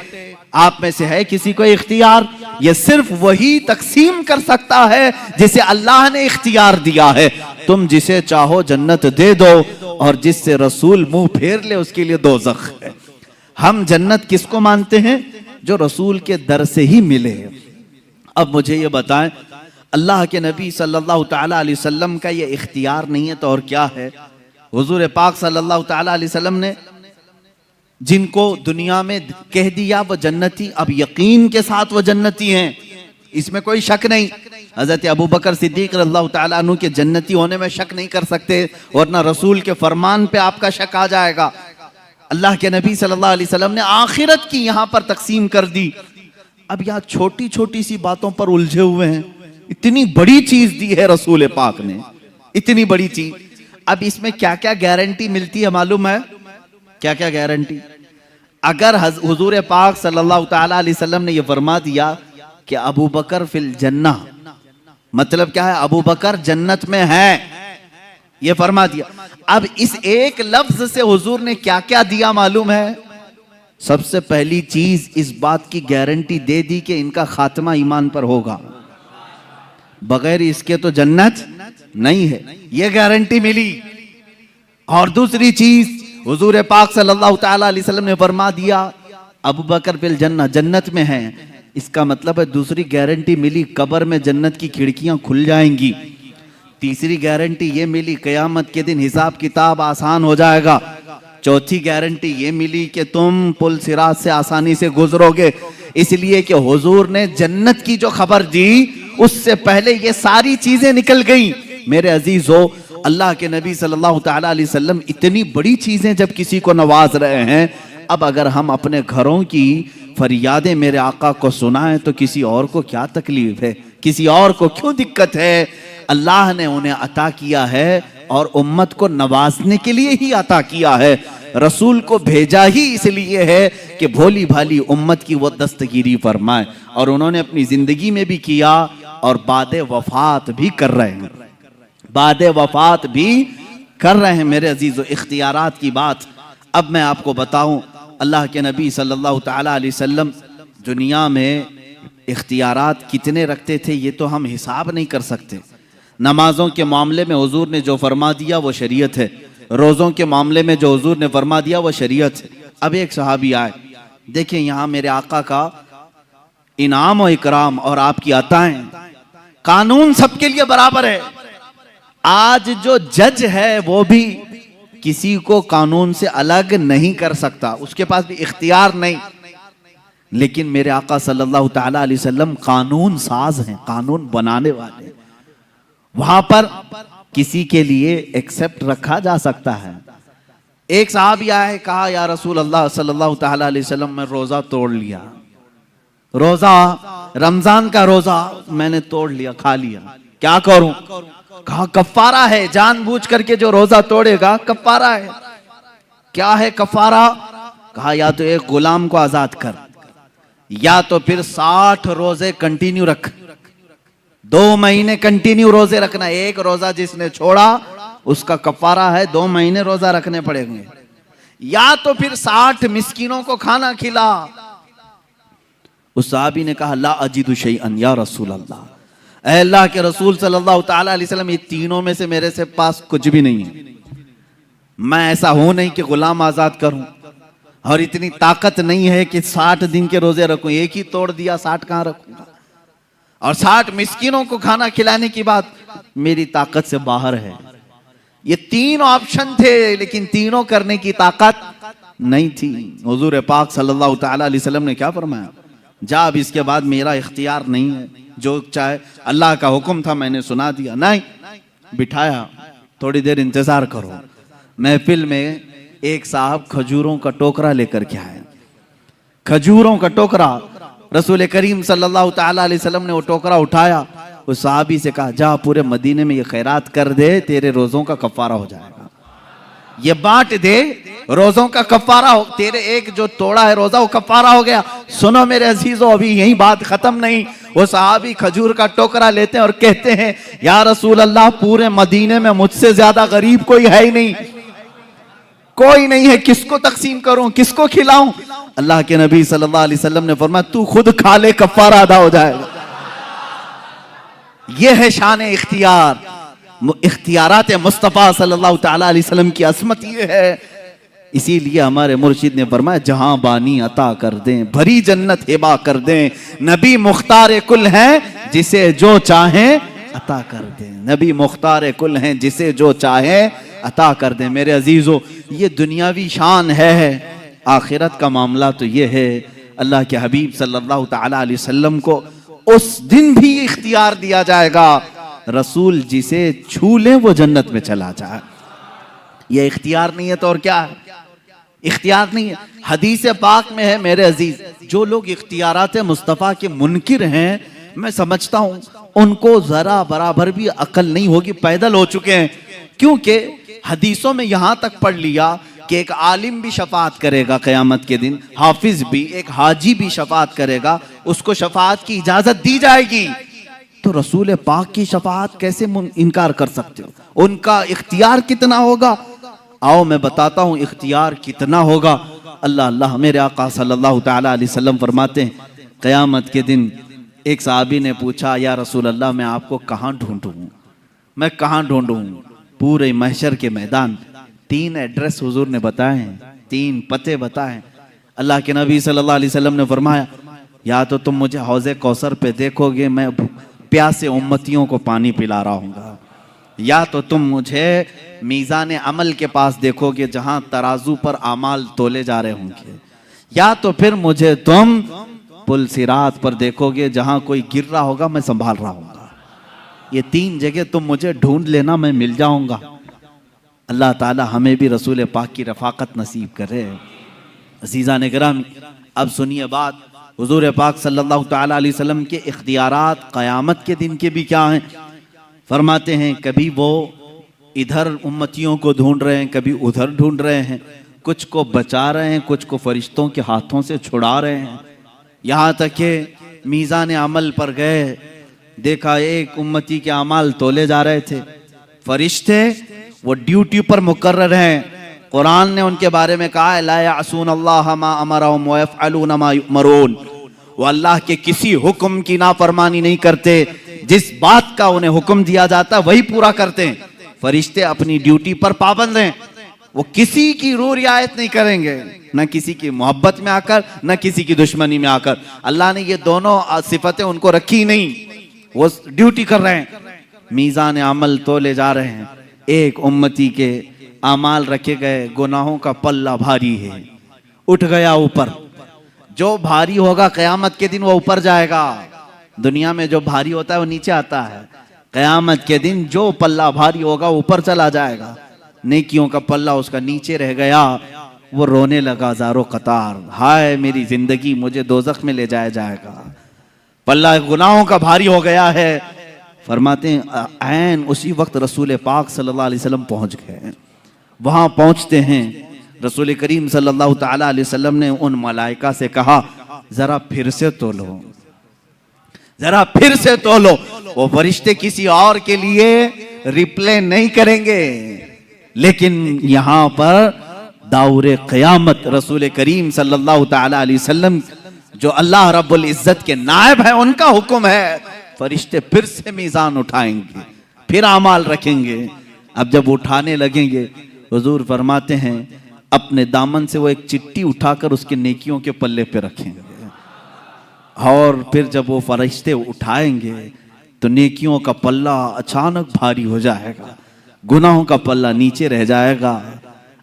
आप में से है किसी को इख्तियार? ये सिर्फ वही तकसीम कर सकता है जिसे अल्लाह ने इख्तियार दिया है। तुम जिसे चाहो जन्नत दे दो और जिससे रसूल मुंह फेर ले उसके लिए दोज़ख है। हम जन्नत किसको मानते हैं? जो रसूल के दर से ही मिले। अब मुझे ये बताएं, अल्लाह के नबी सल्लल्लाहु ताला अलैहि वसल्लम का ये इख्तियार नहीं है तो और क्या है? हुजूर पाक सल्लल्लाहु ताला अलैहि वसल्लम ने जिनको दुनिया में कह दिया वो जन्नती, अब यकीन के साथ वो जन्नती हैं, इसमें कोई शक नहीं। हजरत अबू बकर सिद्दीक रज़ियल्लाहु ताला अन्हु के जन्नती होने में शक नहीं कर सकते, वरना रसूल के फरमान पे आपका शक आ जाएगा। अल्लाह के नबी सल्लल्लाहु अलैहि वसल्लम ने आखिरत की यहाँ पर तकसीम कर दी। अब यहाँ छोटी छोटी सी बातों पर उलझे हुए हैं। इतनी बड़ी चीज दी है रसूल पाक ने, इतनी बड़ी चीज। अब इसमें क्या क्या गारंटी मिलती है मालूम है? क्या क्या गारंटी? अगर हुजूर पाक सल्लल्लाहु ताला अलैहि वसल्लम ने यह फरमा दिया कि अबू बकर फिल जन्ना, मतलब क्या है? अबू बकर जन्नत में है, ये फरमा दिया। अब इस एक लफ्ज से हुजूर ने क्या क्या दिया मालूम है? सबसे पहली चीज इस बात की गारंटी दे दी कि इनका खात्मा ईमान पर होगा, बगैर इसके तो जन्नत नहीं है, ये गारंटी मिली। और दूसरी चीज हुजूर पाक सल्लल्लाहु ताला अलैहि वसल्लम ने फरमा दिया अबू बकर फिल जन्ना, जन्नत में है। इसका मतलब है दूसरी गारंटी मिली, कब्र में जन्नत की खिड़कियां खुल जाएंगी। तीसरी गारंटी ये मिली, कयामत के दिन हिसाब किताब आसान हो जाएगा। चौथी गारंटी ये मिली कि तुम पुल सिरात से आसानी से गुजरोगे, इसलिए कि हुजूर ने जन्नत की जो खबर दी उससे पहले ये सारी चीजें निकल गई। मेरे अजीजों, अल्लाह के नबी सल्लल्लाहु ताला अलैहि वसल्लम इतनी बड़ी चीजें जब किसी को नवाज रहे हैं, अब अगर हम अपने घरों की फरियादें मेरे आका को सुनाएं तो किसी और को क्या तकलीफ है, किसी और को क्यों दिक्कत है? अल्लाह ने उन्हें अता किया है और उम्मत को नवाजने के लिए ही अता किया है। रसूल को भेजा ही इसलिए है कि भोली भाली उम्मत की वो दस्तगीरी फरमाए, और उन्होंने अपनी जिंदगी में भी किया और बाद वफात भी कर रहे हैं, बाद वफात भी कर रहे हैं। मेरे अजीजों, इख्तियारात की बात अब मैं आपको बताऊं, अल्लाह के नबी सल्लल्लाहु ताला अलैहि वसल्लम दुनिया में इख्तियारात कितने रखते थे ये तो हम हिसाब नहीं कर सकते। नमाजों के मामले में हुजूर ने जो फरमा दिया वो शरीयत है, रोज़ों के मामले में जो हुजूर ने फरमा दिया वो शरीयत है। अब एक सहाबी आए, देखिए यहाँ मेरे आका का इनाम और इकराम और आपकी अताएं, कानून सबके लिए बराबर है। आज जो जज है वो भी किसी को कानून से अलग नहीं कर सकता, उसके पास भी इख्तियार नहीं। लेकिन मेरे आका सल्लल्लाहु ताला अलैहि वसल्लम कानून साज हैं, कानून बनाने वाले। वहां पर किसी के लिए एक्सेप्ट रखा जा सकता है। एक साहब आया है, कहा या रसूल अल्लाह सल्लल्लाहु ताला अलैहि वसल्लम मैं रोजा तोड़ लिया, रोजा रमजान का रोजा मैंने तोड़ लिया, खा लिया, क्या करूं? कहा कफ्फारा है, जानबूझ करके जो रोजा तोड़ेगा कफ्फारा है। क्या है कफ्फारा? कहा या तो एक गुलाम को आजाद कर, या तो फिर 60 रोजे कंटिन्यू रख, 2 महीने कंटिन्यू रोजे रखना। एक रोजा जिसने छोड़ा उसका कफ्फारा है 2 महीने रोजा रखने पड़ेंगे, या तो फिर 60 मिस्कीनों को खाना खिला। उस साहबी ने कहा ला अजीदु शैअन या रसूल अल्लाह, अल्लाह के रसूल सल्लल्लाहु ताला अलैहि वसल्लम ये तीनों में से मेरे से पास कुछ भी नहीं है। मैं ऐसा हूं नहीं कि गुलाम आजाद करूं, और इतनी ताकत नहीं है कि 60 दिन के रोजे रखूं। एक ही तोड़ दिया, 60 कहां रखूंगा? और 60 मिस्किनों को खाना खिलाने की बात मेरी ताकत से बाहर है। ये 3 ऑप्शन थे, लेकिन तीनों करने की ताकत नहीं थी। हुजूर पाक सल्लल्लाहु ताला अलैहि वसल्लम ने क्या फरमाया? जा अब इसके बाद मेरा इख्तियार नहीं है, जो चाहे, अल्लाह का हुक्म था मैंने सुना दिया। नहीं, बिठाया, थोड़ी देर इंतजार करो। महफिल में एक साहब खजूरों का टोकरा लेकर के आए, खजूरों का टोकरा। रसूल करीम सल्लल्लाहु ताला अलैहि वसल्लम ने वो टोकरा उठाया, उस साहबी से कहा जा पूरे मदीने में ये खैरात कर दे, तेरे रोजों का कफ्फारा हो जाएगा। ये बांट दे, रोजों का कफ्फारा हो, तेरे एक जो तोड़ा है रोजा वो कफ्फारा हो गया। सुनो मेरे अजीजों, अभी यही बात खत्म नहीं। वो सहाबी खजूर का टोकरा लेते हैं और कहते हैं या रसूल अल्लाह, पूरे मदीने में मुझसे ज्यादा गरीब कोई है ही नहीं, कोई नहीं है, किसको तकसीम करूं, किसको खिलाऊं? अल्लाह के नबी सल्लल्लाहु अलैहि वसल्लम ने फरमाया तू खुद खा ले, कफ्फारा अदा हो जाएगा। यह है शान इख्तियार, इख्तियारात मुस्तफ़ा सल्लल्लाहु ताला अलैहि वसल्लम की असमत ये है। इसीलिए हमारे मुर्शिद ने फरमाया जहां बानी अता कर दें, भरी जन्नत हिबा कर दें, नबी मुख्तार कुल हैं जिसे जो चाहे अता कर दें, नबी मुख्तार कुल हैं जिसे जो चाहे अता कर दें। मेरे अजीजों, ये दुनियावी शान है, आखिरत का मामला तो ये है। अल्लाह के हबीब सल्लल्लाहु ताला अलैहि वसल्लम को उस दिन भी इख्तियार दिया जाएगा, रसूल जिसे छू ले वो जन्नत में चला जाए। ये इख्तियार नहीं है तो और क्या है? इख्तियार नहीं है। हदीस पाक में है मेरे अजीज, जो लोग इख्तियारात मुस्तफ़ा के मुनकिर हैं, मैं समझता हूं उनको जरा बराबर भी अकल नहीं होगी, पैदल हो चुके हैं। क्योंकि हदीसों में यहां तक पढ़ लिया कि एक आलिम भी शफात करेगा क़यामत के दिन, हाफिज भी, एक हाजी भी शफात करेगा, उसको शफात की इजाजत दी जाएगी। तो रसूल पाक की शफात कैसे इनकार कर सकते हो? उनका इख्तियार कितना होगा? आओ मैं बताता हूं इख्तियार कितना होगा। अल्लाह अल्लाह, मेरे आका सल्लल्लाहु ताला अलैहि वसल्लम फरमाते हैं क़यामत के दिन एक साहबी ने पूछा या रसूल अल्लाह, मैं आपको कहाँ ढूंढूं, मैं कहाँ ढूंढूं? पूरे महशर के मैदान 3 एड्रेस हुजूर ने बताए हैं, 3 पते बताए। अल्लाह के नबी सल्लल्लाहु अलैहि वसल्लम ने फरमाया या तो तुम मुझे हौज़े कौसर पे देखोगे, मैं प्यासे उम्मतियों को पानी पिला रहा हूँगा, या तो तुम मुझे मीज़ान अमल के पास देखोगे जहां तराजू पर आमाल तोले जा रहे होंगे, या तो फिर मुझे तुम पुल सिरात पर देखोगे जहां कोई गिर रहा होगा, मैं संभाल रहा हूँगा। ये 3 जगह तुम मुझे ढूंढ लेना, मैं मिल जाऊंगा। अल्लाह ताला हमें भी रसूल पाक की रफ़ाकत नसीब करे। अज़ीज़ान गिरामी, अब सुनिए बात, हुजूर पाक सल्लल्लाहु ताला अलैहि वसल्लम के इख्तियारात क़यामत के दिन के भी क्या हैं। फरमाते हैं कभी वो इधर उम्मतियों को ढूंढ रहे हैं, कभी उधर ढूंढ रहे हैं, कुछ को बचा रहे हैं, कुछ को फरिश्तों के हाथों से छुड़ा रहे हैं। यहाँ तक कि मीज़ान अमल पर गए, देखा एक उम्मती के अमाल तोले जा रहे थे, फरिश्ते वो ड्यूटी पर मुकर्रर हैं। कुरान ने उनके बारे में कहा है ला यासून अल्लाह मा अमरहुम व यफ़अलून मा युमरून, वो अल्लाह के किसी हुक्म की नाफरमानी नहीं करते, जिस बात का उन्हें हुक्म दिया जाता है वही पूरा करते हैं। फरिश्ते अपनी ड्यूटी पर पाबंद हैं, वो किसी की रूह रियायत नहीं करेंगे, न किसी की मोहब्बत में आकर न किसी की दुश्मनी में आकर। अल्लाह ने ये दोनों सिफतें उनको रखी नहीं, वो ड्यूटी कर रहे हैं। मीज़ान अमल तोले जा रहे हैं, एक उम्मती के अमाल रखे गए, गुनाहों का पल्ला भारी है, उठ गया ऊपर। जो भारी होगा क़यामत के दिन वो ऊपर जाएगा। दुनिया में जो भारी होता है वो नीचे आता है, क़यामत के दिन जो पल्ला भारी होगा ऊपर चला जाएगा। नेकियों का पल्ला उसका नीचे रह गया, वो रोने लगा ज़ारो कतार, हाय मेरी जिंदगी, मुझे दोज़ख में ले जाया जाएगा, पल्ला गुनाहों का भारी हो गया है। फरमाते हैं ऐन उसी वक्त रसूल पाक सल्लल्लाहु अलैहि वसल्लम पहुंच गए। वहां पहुंचते हैं, रसूल करीम सल्लल्लाहु ताला अलैहि वसल्लम ने उन मलाइका से कहा जरा फिर से तोलो, जरा फिर से तोलो। वो फरिश्ते किसी और के लिए रिप्ले नहीं करेंगे, लेकिन यहां पर दाउरे क़यामत रसूल करीम सल्लल्लाहु ताला अलैहि वसल्लम जो अल्लाह रब्बुल इज्जत के नायब है, उनका हुक्म है, फरिश्ते फिर से मीज़ान उठाएंगे, फिर अमाल रखेंगे। अब जब उठाने लगेंगे, हुजूर फरमाते हैं अपने दामन से वो एक चिट्ठी उठाकर उसके नेकियों के पल्ले पे रखेंगे, और फिर जब वो फरिश्ते उठाएंगे तो नेकियों का पल्ला अचानक भारी हो जाएगा, गुनाहों का पल्ला नीचे रह जाएगा।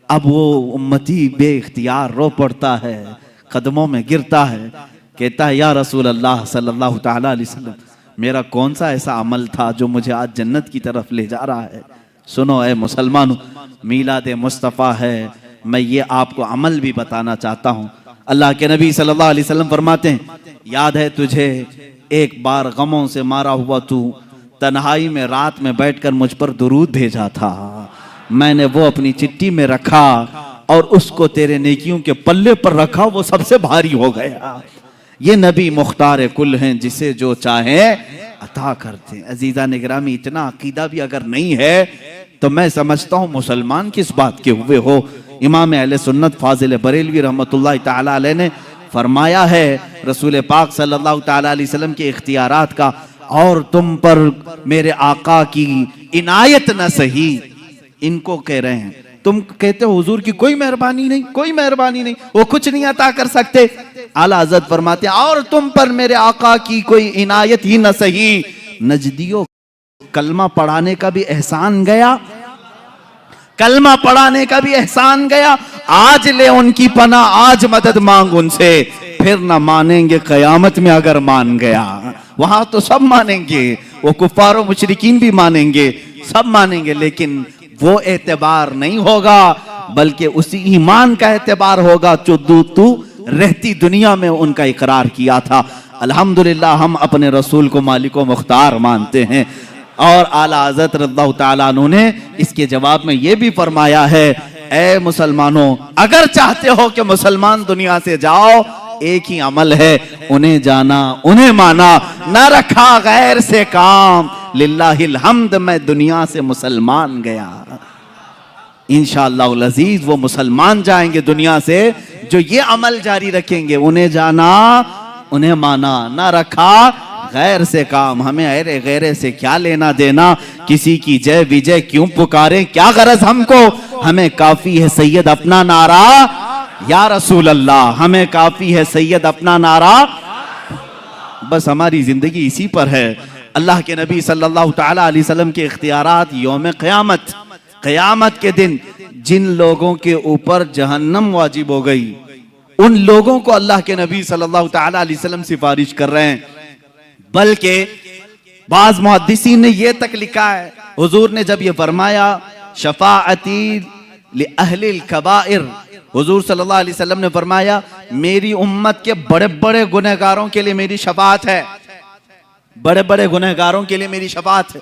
अब वो उम्मती बेइख्तियार रो पड़ता है, कदमों में गिरता है, कहता है या रसूल अल्लाह सल्लल्लाहु ताला अलैहि वसल्लम, मेरा कौन सा ऐसा अमल था जो मुझे आज जन्नत की तरफ ले जा रहा है। सुनो ए मुसलमानों, मीलाद मुस्तफ़ा है, मैं ये आपको अमल भी बताना चाहता हूँ। अल्लाह के नबी सल्लल्लाहु अलैहि वसल्लम फरमाते हैं याद है तुझे एक बार गमों से मारा हुआ तू तन्हाई में रात में बैठकर मुझ पर दुरूद भेजा था, मैंने वो अपनी चिट्ठी में रखा और उसको तेरे नेकियों के पल्ले पर रखा, वो सबसे भारी हो गया। ये नबी मुख्तार कुल हैं, जिसे जो चाहे अता करते हैं। अजीज़ान गिरामी, इतना अकीदा भी अगर नहीं है तो मैं समझता हूँ मुसलमान किस बात के हुए हो। इमाम अहले सुन्नत फाजिल बरेलवी रहमतुल्लाह ताला अलैह ने फरमाया है रसूल पाक सल्लल्लाहु ताला अलैहि वसल्लम के इख्तियारात का, और तुम पर मेरे आका की इनायत न सही, इनको कह रहे हैं। तुम कहते हो हुजूर की कोई मेहरबानी नहीं, कोई मेहरबानी नहीं, वो कुछ नहीं अता कर सकते। आला हज़रत फरमाते हैं और तुम पर मेरे आका की कोई इनायत ही न सही। नजदियों, कलमा पढ़ाने का भी एहसान गया, कलमा पढ़ाने का भी एहसान गया। आज ले उनकी पनाह, आज मदद मांग उनसे, फिर ना मानेंगे क़यामत में अगर मान गया। वहां तो सब मानेंगे, वो कुफ्फार और मुशरिकीन भी मानेंगे, सब मानेंगे, लेकिन वो एतबार नहीं होगा, बल्कि उसी ईमान का एतबार होगा जो तू रहती दुनिया में उनका इकरार किया था। अल्हम्दुलिल्लाह हम अपने रसूल को मालिक व मुख्तार मानते हैं। और आला हज़रत रज़ियल्लाहु ताला अन्हु ने इसके जवाब में ये भी फरमाया है, ए मुसलमानों, अगर चाहते हो कि मुसलमान दुनिया से जाओ, एक ही अमल है, उन्हें जाना, उन्हें माना, न रखा गैर से काम, लिल्लाहिल हम्द, मैं दुनिया से मुसलमान गया। इंशाअल्लाह अज़ीज वो मुसलमान जाएंगे दुनिया से जो ये अमल जारी रखेंगे, उन्हें जाना, उन्हें माना, न रखा गैर से काम। हमें अरे गैर से क्या लेना देना, किसी की जय विजय क्यों पुकारें, क्या गरज हमको, हमें काफी है सैयद अपना नारा या रसूल अल्लाह, हमें काफी है सैयद अपना नारा, बस हमारी जिंदगी इसी पर है। अल्लाह के नबी सल्लल्लाहु ताला अलैहि वसल्लम के इख्तियारात यौम क़यामत, क़यामत के दिन जिन लोगों के ऊपर जहन्नम वाजिब हो गई, उन लोगों को अल्लाह के नबी सल्लल्लाहु ताला अलैहि वसल्लम सिफारिश कर रहे हैं। बल्कि बाज़ मुहद्दिसीन ने यह तक लिखा है, हुजूर ने जब ये फरमाया शफाअती लि अहलिल कबाइर हुजूर सल्लल्लाहु अलैहि वसल्लम ने फरमाया मेरी उम्मत के बड़े बड़े गुनहगारों के लिए मेरी शफाअत है, बड़े बड़े गुनहगारों के लिए मेरी शफाअत है,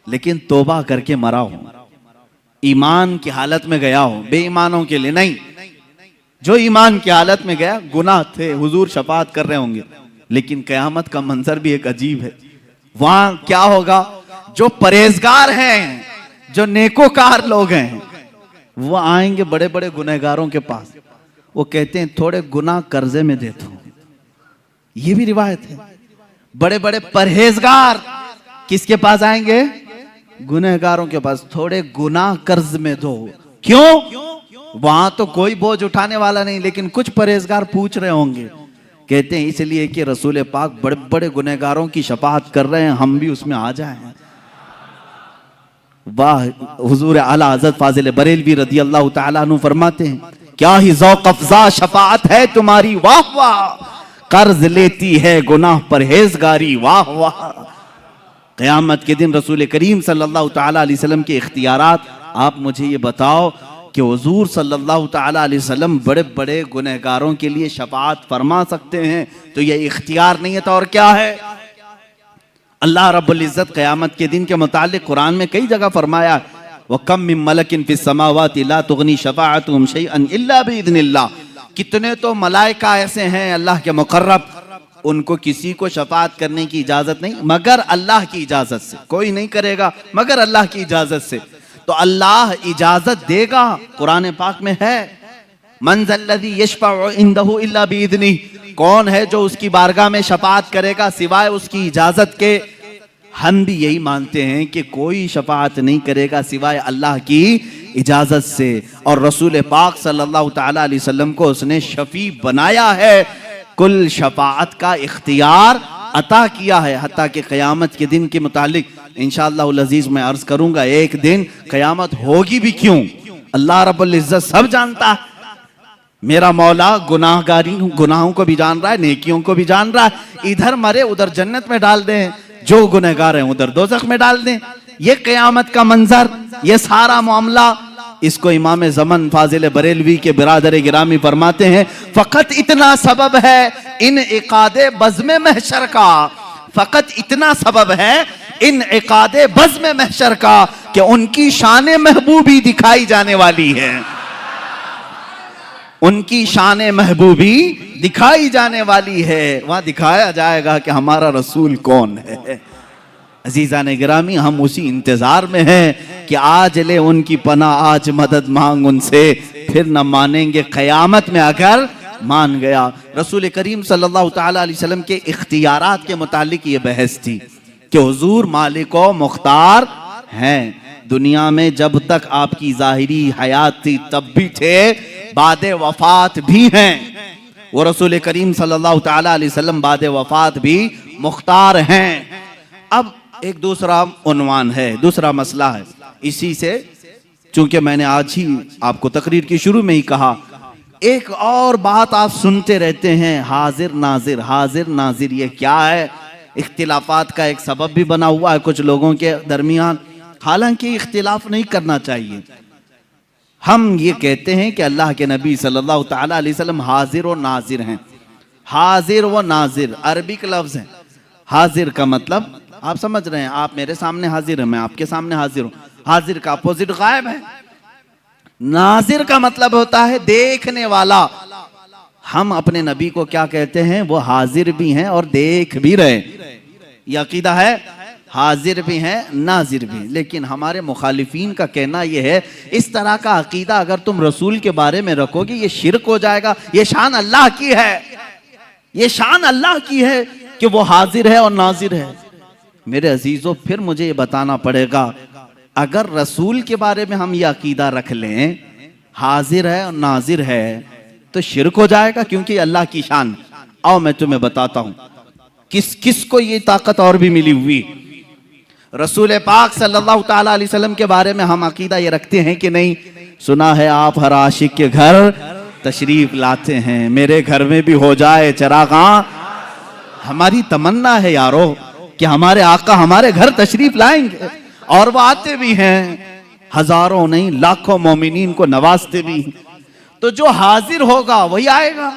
लेकिन तौबा करके मरा हूं, ईमान की हालत में गया हूं, बेईमानों के लिए नहीं। जो ईमान की हालत में गया, गुनाह थे, हुजूर शफाअत कर रहे होंगे, लेकिन कयामत का मंजर भी एक अजीब है। वहां क्या होगा, जो परहेजगार हैं, जो नेकोकार लोग हैं, वो आएंगे बड़े बड़े गुनहगारों के पास, वो कहते हैं थोड़े गुनाह कर्जे में दे दो। ये भी रिवायत है। बड़े बड़े परहेजगार किसके पास आएंगे, गुनहगारों के पास, थोड़े गुनाह कर्ज में दो। क्यों, वहां तो कोई बोझ उठाने वाला नहीं, लेकिन कुछ परहेजगार पूछ रहे होंगे। कहते हैं इसलिए कि रसूल पाक बड़े बड़े गुनहगारों की शफाअत कर रहे हैं, हम भी उसमें आ जाएं। वाह, हुजूर आला हज़रत फाजिल बरेलवी रदी अल्लाह तआला अन्हु फरमाते हैं क्या ही ज़ौक़ अफ़ज़ा शफाअत है तुम्हारी, वाह वाह, कर्ज लेती है गुनाह परहेजगारी, वाह वाह। क़यामत के दिन रसूल करीम सल्लल्लाहु तआला अलैहि वसल्लम के इख्तियारात, आप मुझे ये बताओ कि हुजूर सल्लल्लाहु तआला अलैहि वसल्लम बड़े बड़े गुनहगारों के लिए शफाअत फरमा सकते हैं, तो ये इख्तियार नहीं है तो और क्या है। अल्लाह रब्बुल इज़्ज़त क़यामत के दिन के मुतालिक कुरान में कई जगह फरमाया व कम मिन मलकिन फिस समावाति ला तुगनी शफाअतुहुम शैअन इल्ला बिइज़्निल्लाह, कितने तो मलाइका ऐसे हैं अल्लाह के मुक़र्रब, उनको किसी को शफाअत करने की इजाजत नहीं मगर अल्लाह की इजाजत से, कोई नहीं करेगा मगर अल्लाह की इजाजत से। तो अल्लाह इजाजत देगा, कुरान पाक में है मन ज़ल्लज़ी यशफ़अउ इंदहु इल्ला बिइज़्निह, कौन है जो उसकी बारगाह में शफाअत करेगा सिवाय उसकी इजाजत के। हम भी यही मानते हैं कि कोई शफाअत नहीं करेगा सिवाय अल्लाह की इजाजत से, और रसूल पाक सल्लल्लाहु तआला अलैहि वसल्लम को उसने शफी बनाया है, कुल शफाअत का इख्तियार अता किया है। हत्ता कि क़यामत के दिन के मुतालिक इंशाअल्लाह अज़ीज़ मैं अर्ज करूंगा, एक दिन क़यामत होगी भी क्यों, अल्लाह रब्बुल इज़्ज़त सब जानता है। मेरा मौला गुनाहों को भी जान रहा है, नेकियों को भी जान रहा है। इधर मरे उधर जन्नत में डाल दें, जो गुनहगार हैं उधर दोज़ख में डाल दें। ये क़यामत का मंजर, ये सारा मामला, इसको इमाम ज़मन फाजिल बरेलवी के बिरादर गिरामी फरमाते हैं फ़कत इतना सबब है इन इक़ादे बज़्म महशर का, फ़कत इतना सबब है इन इक़ादे बज़्म महशर का कि उनकी शान महबूबी दिखाई जाने वाली है, उनकी शान महबूबी दिखाई जाने वाली है। वहां दिखाया जाएगा कि हमारा रसूल कौन है। अजीज़ान गिरामी, हम उसी इंतजार में हैं कि आज ले उनकी पनाह, आज मदद मांग उनसे, फिर न मानेंगे क़यामत में अगर मान गया। रसूल करीम सल्लल्लाहु तआला अलैहि वसल्लम के इख्तियारात के मुतालिक ये बहस थी कि हुजूर मालिक व मुख्तार हैं। दुनिया में जब तक आपकी ज़ाहिरी हयात थी तब भी थे, बादे वफात भी हैं। वो रसूल करीम सल्लल्लाहु तआला अलैहि वसल्लम बादे वफात भी मुख्तार हैं। अब एक दूसरा उन्वान है, दूसरा मसला है। इसी से चूंकि मैंने आज ही आपको तकरीर की शुरू में ही कहा, एक और बात आप सुनते रहते हैं, हाजिर नाजिर, हाजिर नाजिर, ये क्या है। इख्तिलाफात का एक सबब भी बना हुआ है कुछ लोगों के दरमियान। हालांकि इख्तिलाफ नहीं करना चाहिए। हम ये कहते हैं कि अल्लाह के नबी सल्लल्लाहु तआला अलैहि वसल्लम हाजिर और नाजिर हैं। हाजिर व नाजिर अरबिक लफ्ज है। हाजिर का मतलब आप समझ रहे हैं, आप मेरे सामने हाजिर हैं, मैं आपके सामने हाजिर हूं। हाजिर का अपोजिट गायब है। नाजिर का मतलब होता है देखने वाला। हम अपने नबी को क्या कहते हैं, वो हाजिर भी हैं और देख भी रहे। ये अकीदा है, हाजिर भी हैं नाजिर भी। लेकिन हमारे मुखालिफीन का कहना यह है, इस तरह का अकीदा अगर तुम रसूल के बारे में रखोगे ये शिरक हो जाएगा। ये शान अल्लाह की है, ये शान अल्लाह की है कि वो हाजिर है और नाजिर है। मेरे अजीजों, फिर मुझे ये बताना पड़ेगा, अगर रसूल के बारे में हम ये अकीदा रख लें हाजिर है और नाजिर है तो शिरक हो जाएगा, क्योंकि अल्लाह की शान। आओ मैं तुम्हें बताता हूं किस किस को ये ताकत और भी मिली हुई। रसूल पाक सल्लल्लाहु तआला अलैहि वसल्लम के बारे में हम अकीदा ये रखते हैं कि नहीं। सुना है आप हर आशिक के घर तशरीफ लाते हैं, मेरे घर में भी हो जाए चरागा। हमारी तमन्ना है यारो कि हमारे आका हमारे घर तशरीफ लाएंगे, और वो आते भी हैं, हजारों नहीं लाखों मोमिनीन को नवाजते भी। तो जो हाजिर होगा वही आएगा,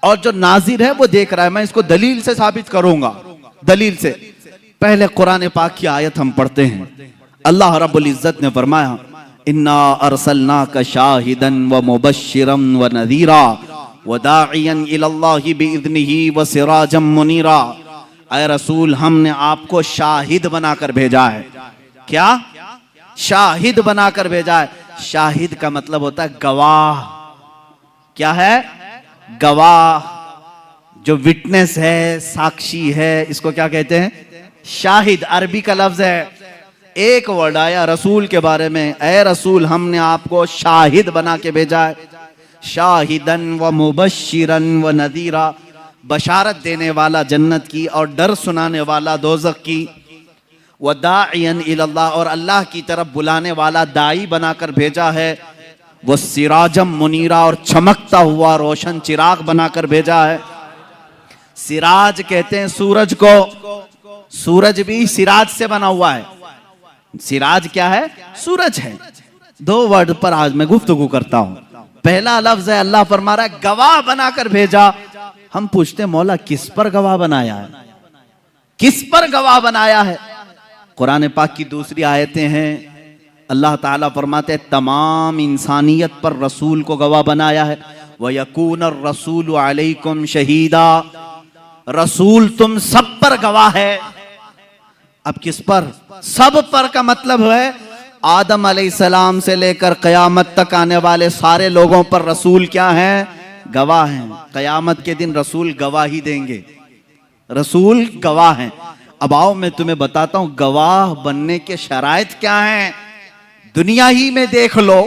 और जो नाजिर है वो देख रहा है। मैं इसको दलील से साबित करूंगा, दलील से। पहले कुरान पाक की आयत हम पढ़ते हैं। अल्लाह रब्बुल इज्जत ने फरमाया, इन्ना अरसलनाका शाहिदन व मुबश्शिरन व नज़ीरा व दाइयन इलल्लाहि बिइज़निही व सिराजम मुनीरा। ऐ रसूल, हमने आपको शाहिद बनाकर भेजा है। क्या? शाहिद बनाकर भेजा है। शाहिद का मतलब होता है गवाह। क्या है? गवाह, जो विटनेस है, साक्षी है, इसको क्या कहते हैं? शाहिद। अरबी का लफ्ज है। एक वर्ड आया रसूल के बारे में, ऐ रसूल हमने आपको शाहिद बना के भेजा है। शाहिदन व मुबश्शिरन व नज़ीरा, बशारत देने वाला जन्नत की और डर सुनाने वाला दोज़ख की। व दाइयन इलल्लाह, और अल्लाह की तरफ बुलाने वाला दाई बनाकर भेजा है। वो सिराजम मुनीरा, और चमकता हुआ रोशन चिराग बनाकर भेजा है। सिराज कहते हैं सूरज को। सूरज भी सिराज से बना हुआ है। सिराज क्या है? सूरज है। दो वर्ड पर आज मैं गुफ्तगू करता हूं। पहला लफ्ज है, अल्लाह फरमा रहा है गवाह बनाकर भेजा। हम पूछते हैं मौला किस पर गवाह बनाया है? किस पर गवाह बनाया है? कुरान पाक की दूसरी आयतें हैं, अल्लाह ताला फरमाते हैं तमाम इंसानियत पर रसूल को गवाह बनाया है। व यकून रसूल अलैकुम शहीदा, रसूल तुम सब पर गवाह है। अब किस पर? सब पर का मतलब है आदम अलैहिस्सलाम से लेकर कयामत तक आने वाले सारे लोगों पर रसूल क्या हैं? गवाह हैं। कयामत के दिन रसूल गवाही देंगे। रसूल गवाह हैं। अब आओ मैं तुम्हें बताता हूं गवाह बनने के शराइत क्या हैं। दुनिया ही में देख लो,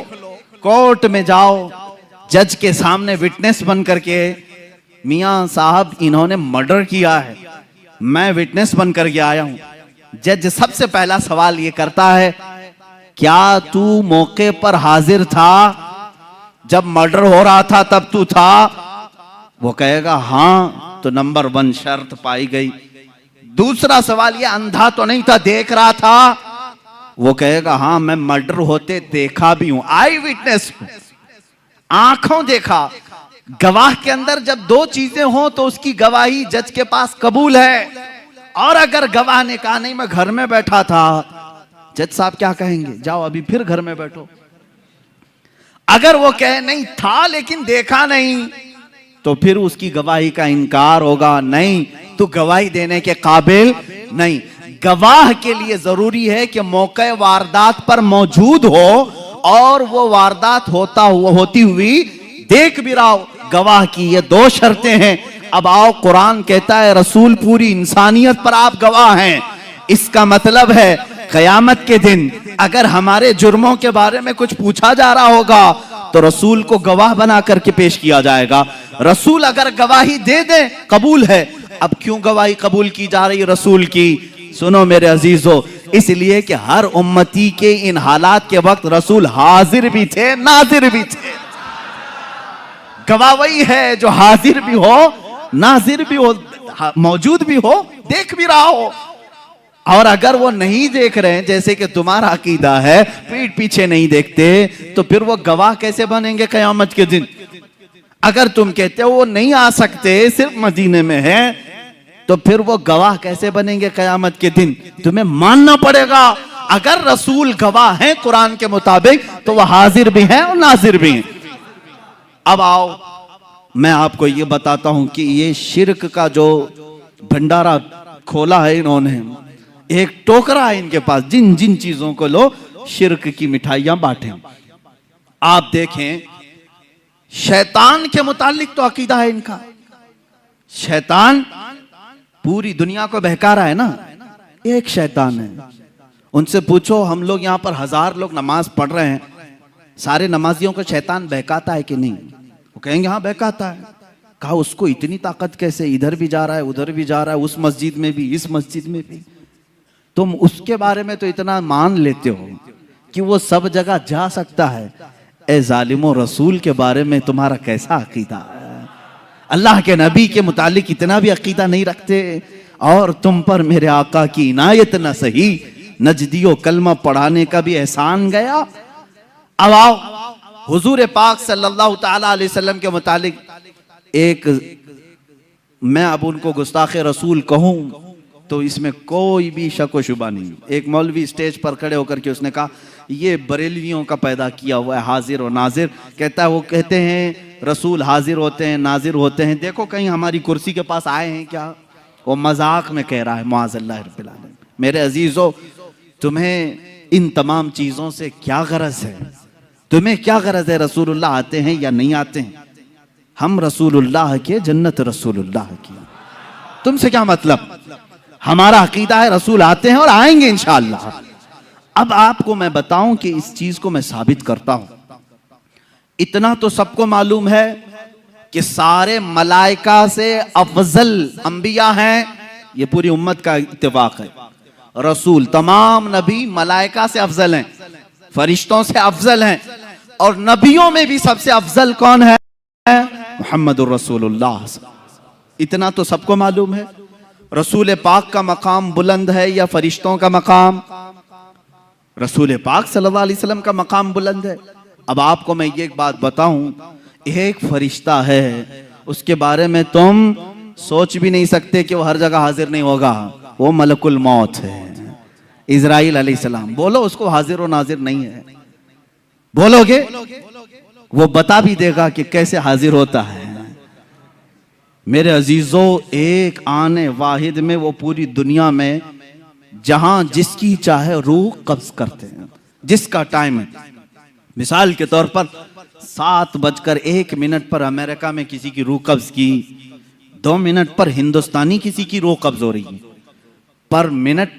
कोर्ट में जाओ, जज के सामने विटनेस बन करके, मियां साहब इन्होंने मर्डर किया है, मैं विटनेस बन करके आया हूं। जज सबसे पहला सवाल ये करता है, क्या तू मौके पर हाजिर था? जब मर्डर हो रहा था तब तू था? वो कहेगा हां, तो नंबर 1 शर्त पाई गई। दूसरा सवाल ये, अंधा तो नहीं था, देख रहा था? वो कहेगा हां, मैं मर्डर होते देखा भी हूं, आई विटनेस, आंखों देखा। गवाह के अंदर जब दो चीजें हो तो उसकी गवाही जज के पास कबूल है। और अगर गवाह ने कहा नहीं मैं घर में बैठा था, जज साहब क्या कहेंगे? जाओ अभी फिर घर में बैठो। अगर वो कहे नहीं था लेकिन देखा नहीं, तो फिर उसकी गवाही का इनकार होगा, नहीं तू गवाही देने के काबिल नहीं। गवाह के लिए जरूरी है कि मौके वारदात पर मौजूद हो और वो वारदात होती हुई देख भी रहा हो। गवाह की ये 2 शर्तें हैं। अब आओ, कुरान कहता है रसूल पूरी इंसानियत पर आप गवाह हैं। इसका मतलब है कयामत के दिन अगर हमारे जुर्मों के बारे में कुछ पूछा जा रहा होगा तो रसूल को गवाह बना करके पेश किया जाएगा। रसूल अगर गवाही दे दे कबूल है। अब क्यों गवाही कबूल की जा रही है रसूल की? सुनो मेरे अजीजों, इसलिए कि हर उम्मती के इन हालात के वक्त रसूल हाजिर भी थे, नाजिर भी थे। गवाह वही है जो हाजिर भी हो, नाजिर भी हो, मौजूद भी हो, देख भी रहा हो। और अगर वो नहीं देख रहे हैं, जैसे कि तुम्हारा अकीदा है, पीठ पीछे नहीं देखते, तो फिर वो गवाह कैसे बनेंगे कयामत के दिन? अगर तुम कहते हो वो नहीं आ सकते, सिर्फ मदीने में है, तो फिर वो गवाह कैसे बनेंगे कयामत के दिन? तुम्हें मानना पड़ेगा अगर रसूल गवाह हैं कुरान के मुताबिक, तो वह हाजिर भी हैं और नाजिर भी हैं। अब आओ, मैं आपको ये बताता हूं कि ये शिर्क का जो भंडारा खोला है इन्होंने, एक टोकरा है इनके पास, जिन जिन चीजों को लो शिर्क की मिठाइयां बांटे। आप देखें, शैतान के मुतालिक तो अकीदा है इनका। शैतान पूरी दुनिया को बहका रहा है ना, एक शैतान है। उनसे पूछो, हम लोग यहां पर 1000 लोग नमाज पढ़ रहे हैं, सारे नमाजियों को शैतान बहकाता है कि नहीं? वो कहेंगे हाँ बहकाता है। कहा उसको इतनी ताकत कैसे? इधर भी जा रहा है, उधर भी जा रहा है, उस मस्जिद में भी, इस मस्जिद में भी। तुम उसके बारे में तो इतना मान लेते हो कि वो सब जगह जा सकता है। ए जालिमो, रसूल के बारे में तुम्हारा कैसा अकीदा है? अल्लाह के नबी के मुतालिक इतना भी अकीदा नहीं रखते। और तुम पर मेरे आका की इनायत न सही, नजदियो कलमा पढ़ाने का भी एहसान गया। अब आओ, हुजूर पाक सल्लल्लाहु ताला अलैहि वसल्लम के मुतालिक एक, मैं अब उनको गुस्ताखे रसूल कहूं तो इसमें कोई भी शक व शुबा नहीं। एक मौलवी स्टेज पर खड़े होकर के उसने कहा ये बरेलवियों का पैदा किया हुआ है हाजिर और नाजिर। कहता है वो कहते हैं रसूल हाजिर होते हैं नाजिर होते हैं, देखो कहीं हमारी कुर्सी के पास आए हैं क्या? वो मजाक में कह रहा है मुआज़ल्लाह रब्बिल आलमीन। मेरे अजीजों, तुम्हें इन तमाम चीज़ों से क्या गरज है? तुम्हें क्या गरज है रसूलुल्लाह आते हैं या नहीं आते हैं? हम रसूलुल्लाह के, जन्नत रसूलुल्लाह की, तुमसे क्या मतलब? हमारा अकीदा है रसूल आते हैं और आएंगे इंशाअल्लाह। अब आपको मैं बताऊं कि इस चीज को मैं साबित करता हूं। इतना तो सबको मालूम है कि सारे मलाइका से अफजल अंबिया हैं, ये पूरी उम्मत का इत्तेफाक है। रसूल, तमाम नबी मलाइका से अफजल हैं, फरिश्तों से अफजल हैं, और नबियों में भी सबसे अफजल कौन है? मुहम्मदुर रसूलुल्लाह। इतना तो सबको मालूम है। रसूल पाक का मकाम बुलंद है या फरिश्तों का मकाम? रसूल पाक सल्लल्लाहु अलैहि वसल्लम का मकाम बुलंद है। अब आपको मैं ये एक बात बताऊं, एक फरिश्ता है उसके बारे में तुम सोच भी नहीं सकते कि वो हर जगह हाजिर नहीं होगा। वो मलकुल मौत है, इजराइल अलैहिस्सलाम। बोलो उसको हाजिर और नाजिर नहीं है, बोलोगे? वो बता भी देगा कि कैसे हाजिर होता है। मेरे अजीजों, एक आने वाहिद में वो पूरी दुनिया में जहां जिसकी चाहे रूह कब्ज करते हैं, जिसका टाइम है। मिसाल के तौर पर 7:01 पर अमेरिका में किसी की रूह कब्ज की, 2 मिनट पर हिंदुस्तानी किसी की रूह कब्ज हो रही है। पर मिनट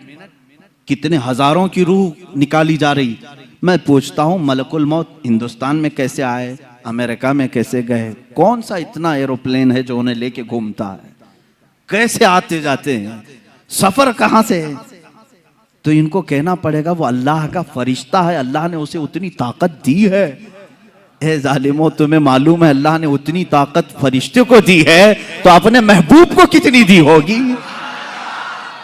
कितने हजारों की रूह निकाली जा रही। मैं पूछता हूं मलकुल मौत हिंदुस्तान में कैसे आए, अमेरिका में कैसे गए? कौन सा इतना एरोप्लेन है जो उन्हें लेके घूमता है? कैसे आते जाते हैं? सफर कहां से है? तो इनको कहना पड़ेगा वो अल्लाह का फरिश्ता है, अल्लाह ने उसे उतनी ताकत दी है। ए जालिमो, तुम्हें मालूम है अल्लाह ने उतनी ताकत फरिश्ते को दी है तो अपने महबूब को कितनी दी होगी,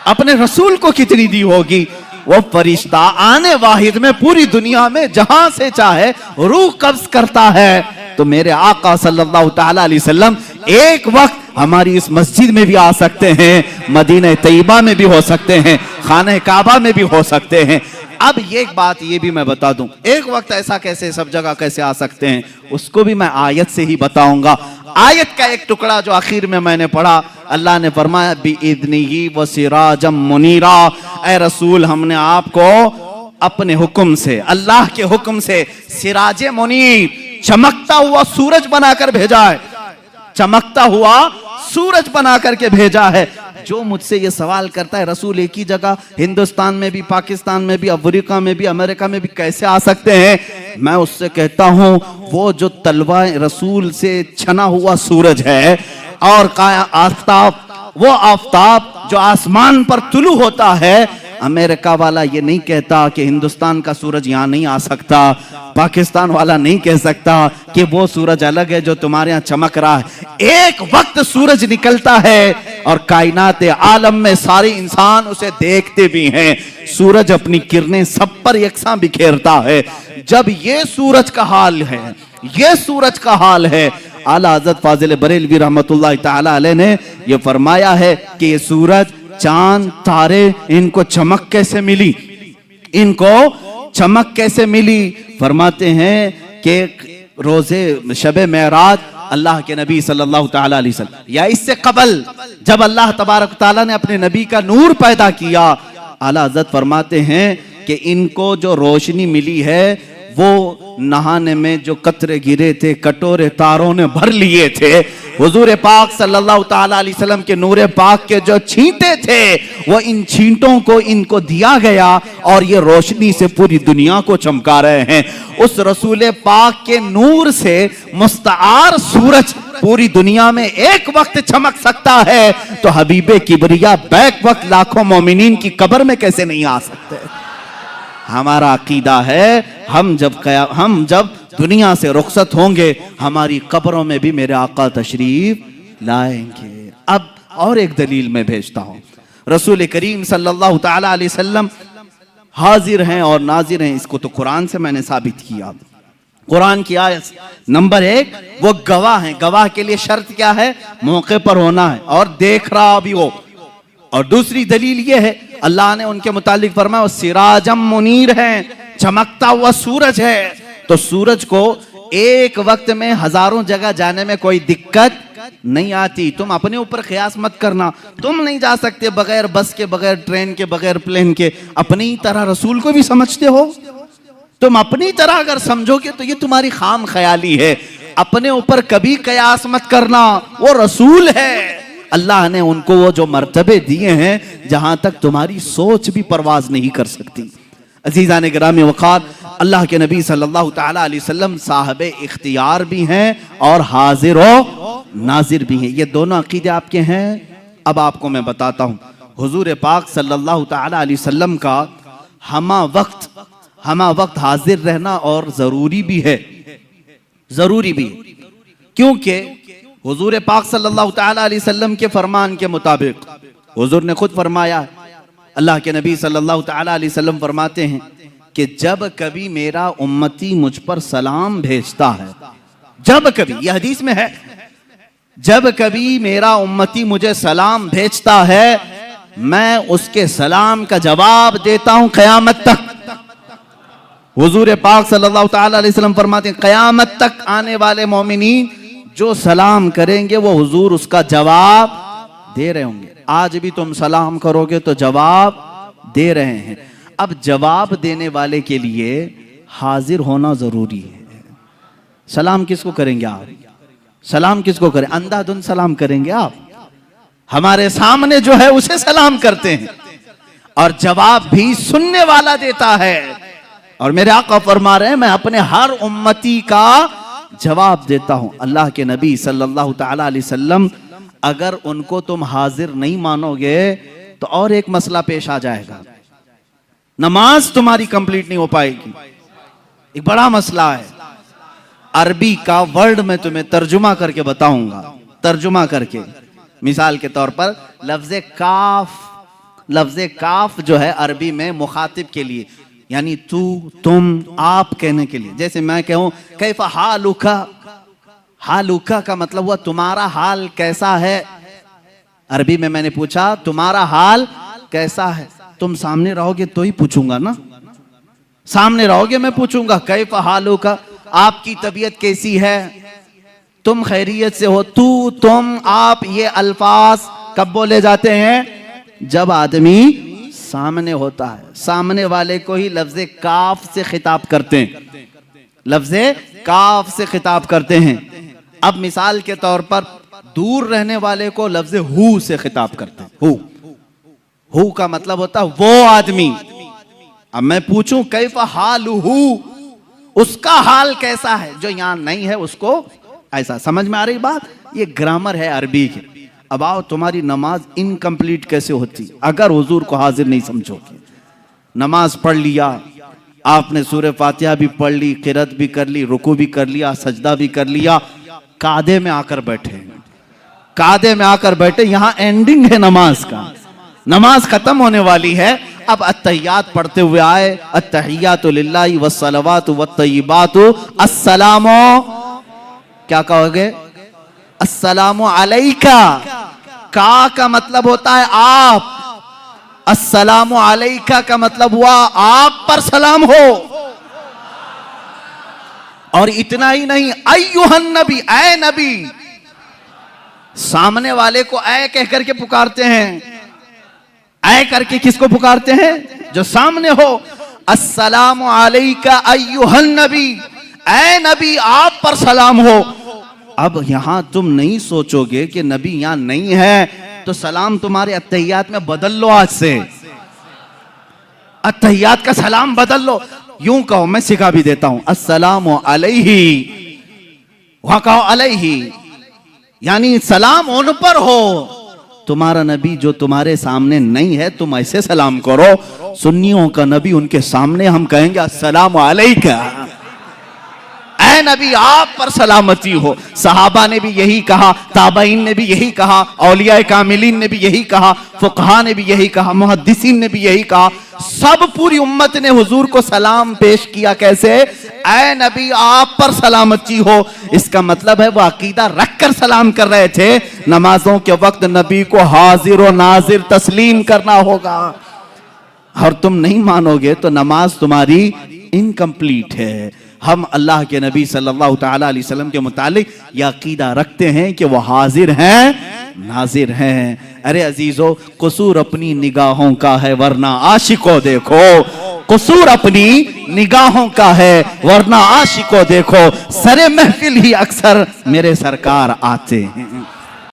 अपने रसूल को कितनी दी होगी। वो फरिश्ता आने वाहिद में पूरी दुनिया में जहां से चाहे रूह कब्ज करता है। तो मेरे आका सल्लल्लाहु ताला अलैहि वसल्लम एक वक्त हमारी इस मस्जिद में भी आ सकते हैं, मदीना तैयबा में भी हो सकते हैं, खाने काबा में भी हो सकते हैं। अब एक बात ये भी मैं बता दूं, एक वक्त ऐसा कैसे सब जगह कैसे आ सकते हैं उसको भी मैं आयत से ही बताऊंगा। आयत का एक टुकड़ा जो आखिर में मैंने पढ़ा, अल्लाह ने फरमाया बिइज़्निही व सिराजम मुनीरा। ऐ रसूल, हमने आपको अपने हुक्म से, अल्लाह के हुक्म से सिराज मुनीर, चमकता हुआ सूरज बनाकर भेजा है, चमकता हुआ सूरज बनाकर के भेजा है। जो मुझसे ये सवाल करता है रसूल एक ही जगह हिंदुस्तान में भी, पाकिस्तान में भी, अफ्रीका में भी, अमेरिका में भी कैसे आ सकते हैं, मैं उससे कहता हूं वो जो तलवा रसूल से छना हुआ सूरज है और आफताब, वो आफताब जो आसमान पर तुलू होता है, अमेरिका वाला ये नहीं कहता कि हिंदुस्तान का सूरज यहां नहीं आ सकता, पाकिस्तान वाला नहीं कह सकता कि वो सूरज अलग है जो तुम्हारे यहां चमक रहा है। एक वक्त सूरज निकलता है और कायनात आलम में सारे इंसान उसे देखते भी हैं। सूरज अपनी किरणें सब पर यकसां बिखेरता है। जब ये सूरज का हाल है, ये सूरज का हाल है, आला हज़रत फाजिल बरेलवी रहमतुल्लाह ताला अलैह ने ये फरमाया है कि ये सूरज, चांद, तारे, इनको चमक कैसे मिली, इनको चमक कैसे मिली? फरमाते हैं कि रोजे शबे मेराज अल्लाह के नबी सल्लल्लाहु ताला अलैहि वसल्लम या इससे कबल जब अल्लाह तबारक ताला ने अपने नबी का नूर पैदा किया, आला हज़रत फरमाते हैं कि इनको जो रोशनी मिली है वो नहाने में जो कतरे गिरे थे, कटोरे तारों ने भर लिए थे, हुजूर पाक सल्लल्लाहु ताला अलैहि वसल्लम के नूरे पाक के जो छींटे थे वो इन छींटों को इनको दिया गया और ये रोशनी से पूरी दुनिया को चमका रहे हैं। उस रसूल पाक के नूर से मुस्तआर सूरज पूरी दुनिया में एक वक्त चमक सकता है, तो हबीबे किबरिया बैक वक्त लाखों मोमिनीन की कब्र में कैसे नहीं आ सकते? हमारा अकीदा है हम जब दुनिया से रुखसत होंगे हमारी कब्रों में भी मेरे आका तशरीफ लाएंगे। अब और एक दलील मैं भेजता हूं, रसूल करीम सल्लल्लाहु ताला अलैहि वसल्लम हाजिर हैं और नाजिर हैं, इसको तो कुरान से मैंने साबित किया। कुरान की आयत। नंबर 1, वो गवाह हैं। गवाह के लिए शर्त क्या है? मौके पर होना है और देख रहा भी हो। और दूसरी दलील ये है, अल्लाह ने उनके मुतालिक फरमाया सिराजम मुनीर है, चमकता हुआ सूरज है। तो सूरज को एक वक्त में हजारों जगह जाने में कोई दिक्कत नहीं आती। तुम अपने ऊपर ख्यास मत करना, तुम नहीं जा सकते बगैर बस के, बगैर ट्रेन के, बगैर प्लेन के। अपनी तरह रसूल को भी समझते हो, तुम अपनी तरह अगर समझोगे तो ये तुम्हारी खाम ख्याली है। अपने ऊपर कभी कयास मत करना, वो रसूल है। अल्लाह ने उनको वो जो मर्तबे दिए हैं जहां तक तुम्हारी सोच भी परवाज नहीं कर सकती। अजीज़ान गिरामी वक़ार, अल्लाह के नबी सल्लल्लाहु तआला अलैहि वसल्लम साहिबे इख्तियार भी हैं और हाजिर व नाजिर भी हैं। ये दोनों अकीदे आपके हैं। अब आपको मैं बताता हूँ, हुजूर पाक सल्लल्लाहु तआला अलैहि वसल्लम का हमा वक्त हाजिर रहना और ज़रूरी भी है, ज़रूरी भी है। क्योंकि हुजूर पाक सल्लल्लाहु तआला अलैहि वसल्लम के फरमान के मुताबिक हुजूर ने खुद फरमाया, अल्लाह के नबी सल्लल्लाहु तआला अलैहि वसल्लम फरमाते हैं कि जब कभी मेरा उम्मती मुझ पर सलाम भेजता है, जब कभी, यह हदीस में है, जब कभी मेरा उम्मती मुझे सलाम भेजता है, मैं उसके सलाम का जवाब देता हूं क़यामत तक। हुजूर पाक सल्लल्लाहु तआला अलैहि वसल्लम फरमाते हैं क़यामत तक आने वाले मोमिनीन जो सलाम करेंगे वो हुजूर उसका जवाब दे रहे होंगे। आज भी तुम सलाम करोगे तो जवाब दे रहे हैं। अब जवाब देने वाले के लिए हाजिर होना जरूरी है। सलाम किसको करेंगे आप? सलाम किसको करें? अंधाधुन सलाम करेंगे आप? हमारे सामने जो है उसे सलाम करते हैं और जवाब भी सुनने वाला देता है। और मेरे आका फरमा रहे हैं मैं अपने हर उम्मती का जवाब देता हूं। अल्लाह के नबी सल्लल्लाहु तआला अलैहि वसल्लम, अगर उनको तुम हाजिर नहीं मानोगे तो और एक मसला पेश आ जाएगा, नमाज तुम्हारी कंप्लीट नहीं हो पाएगी। एक बड़ा मसला है। अरबी का वर्ड मैं तुम्हें तर्जुमा करके बताऊंगा, तर्जुमा करके। मिसाल के तौर पर लफ्ज़े काफ जो है अरबी में मुखातिब के लिए, यानी तू, तुम, आप कहने के लिए। जैसे मैं कहूं कैफा हालुका, हालुका का मतलब हुआ तुम्हारा हाल कैसा है। अरबी में मैंने पूछा तुम्हारा हाल कैसा है, तुम सामने रहोगे तो ही पूछूंगा ना, सामने रहोगे मैं पूछूंगा कैफा हालुका, आपकी तबीयत कैसी है, तुम खैरियत से हो। तू, तुम, आप, ये अल्फाज कब बोले जाते हैं? जब आदमी सामने होता है। सामने वाले को ही लफ्ज़े काफ से खिताब करते हैं, लफ्ज़े काफ से खिताब करते हैं। अब मिसाल के तौर पर दूर रहने वाले को लफ्ज़े हु से खिताब करते हैं। हु का मतलब होता है वो आदमी। अब मैं पूछूं कैफा हालुहु, उसका हाल कैसा है, जो यहां नहीं है उसको ऐसा। समझ में आ रही बात? ये ग्रामर है अरबी की। अब आओ, तुम्हारी नमाज इनकम्प्लीट कैसे होती अगर हुजूर को हाजिर नहीं समझोगे? नमाज पढ़ लिया आपने, सूरह फातिहा भी पढ़ ली, क़िरात भी कर ली, रुकू भी कर लिया, सजदा भी कर लिया, कादे में आकर बैठे, कादे में आकर बैठे, यहां एंडिंग है नमाज का, नमाज खत्म होने वाली है। अब अत्तहियात पढ़ते हुए आए, अत्तहियातु लिल्लाहि वस्सलावातु वत्तय्यिबातु अस्सलामु, क्या कहोगे? अस्सलामु अलैका। का मतलब होता है आप, अस्सलामु अलैका का मतलब हुआ आप पर सलाम हो। और इतना ही नहीं, अय्युहन नबी, ऐ नबी। सामने वाले को ऐ कह करके पुकारते हैं। ऐ करके किसको पुकारते हैं? जो सामने हो। अस्सलामु अलैका अय्युहन नबी, ऐ नबी आप पर सलाम हो। अब यहां तुम नहीं सोचोगे कि नबी यहां नहीं है तो सलाम तुम्हारे अत्तहियात में बदल लो। आज से अत्तहियात का सलाम बदल लो। यूं कहो, मैं सिखा भी देता हूं, अस्सलामु अलैहि, वहां कहो अलैहि, यानी सलाम उन पर हो। तुम्हारा नबी जो तुम्हारे सामने नहीं है तुम ऐसे सलाम करो। सुन्नियों का नबी उनके सामने हम कहेंगे अस्सलामु अलैका, ऐ नबी आप पर सलामती हो। सहाबा ने भी यही कहा, ताबईन ने भी यही कहा, औलिया कामिलीन ने भी यही कहा, फुकहा ने भी यही कहा, मुहद्दिसीन ने भी यही कहा। सब पूरी उम्मत ने हुजूर को सलाम पेश किया। कैसे? ऐ नबी आप पर सलामती हो। इसका मतलब है वो अकीदा रखकर सलाम कर रहे थे। नमाजों के वक्त नबी को हाजिर और नाजिर तस्लीम करना होगा। और तुम नहीं मानोगे तो नमाज तुम्हारी इनकम्प्लीट है। हम अल्लाह के नबी सल्लल्लाहु तआला अलैहि वसल्लम के मुतालिक यह अकीदा रखते हैं कि वो हाजिर हैं, नाजिर हैं। अरे अजीजों, कसूर अपनी निगाहों का है वरना आशिको देखो। कसूर अपनी निगाहों का है वरना आशिको देखो। सरे महफिल ही अक्सर मेरे सरकार आते हैं।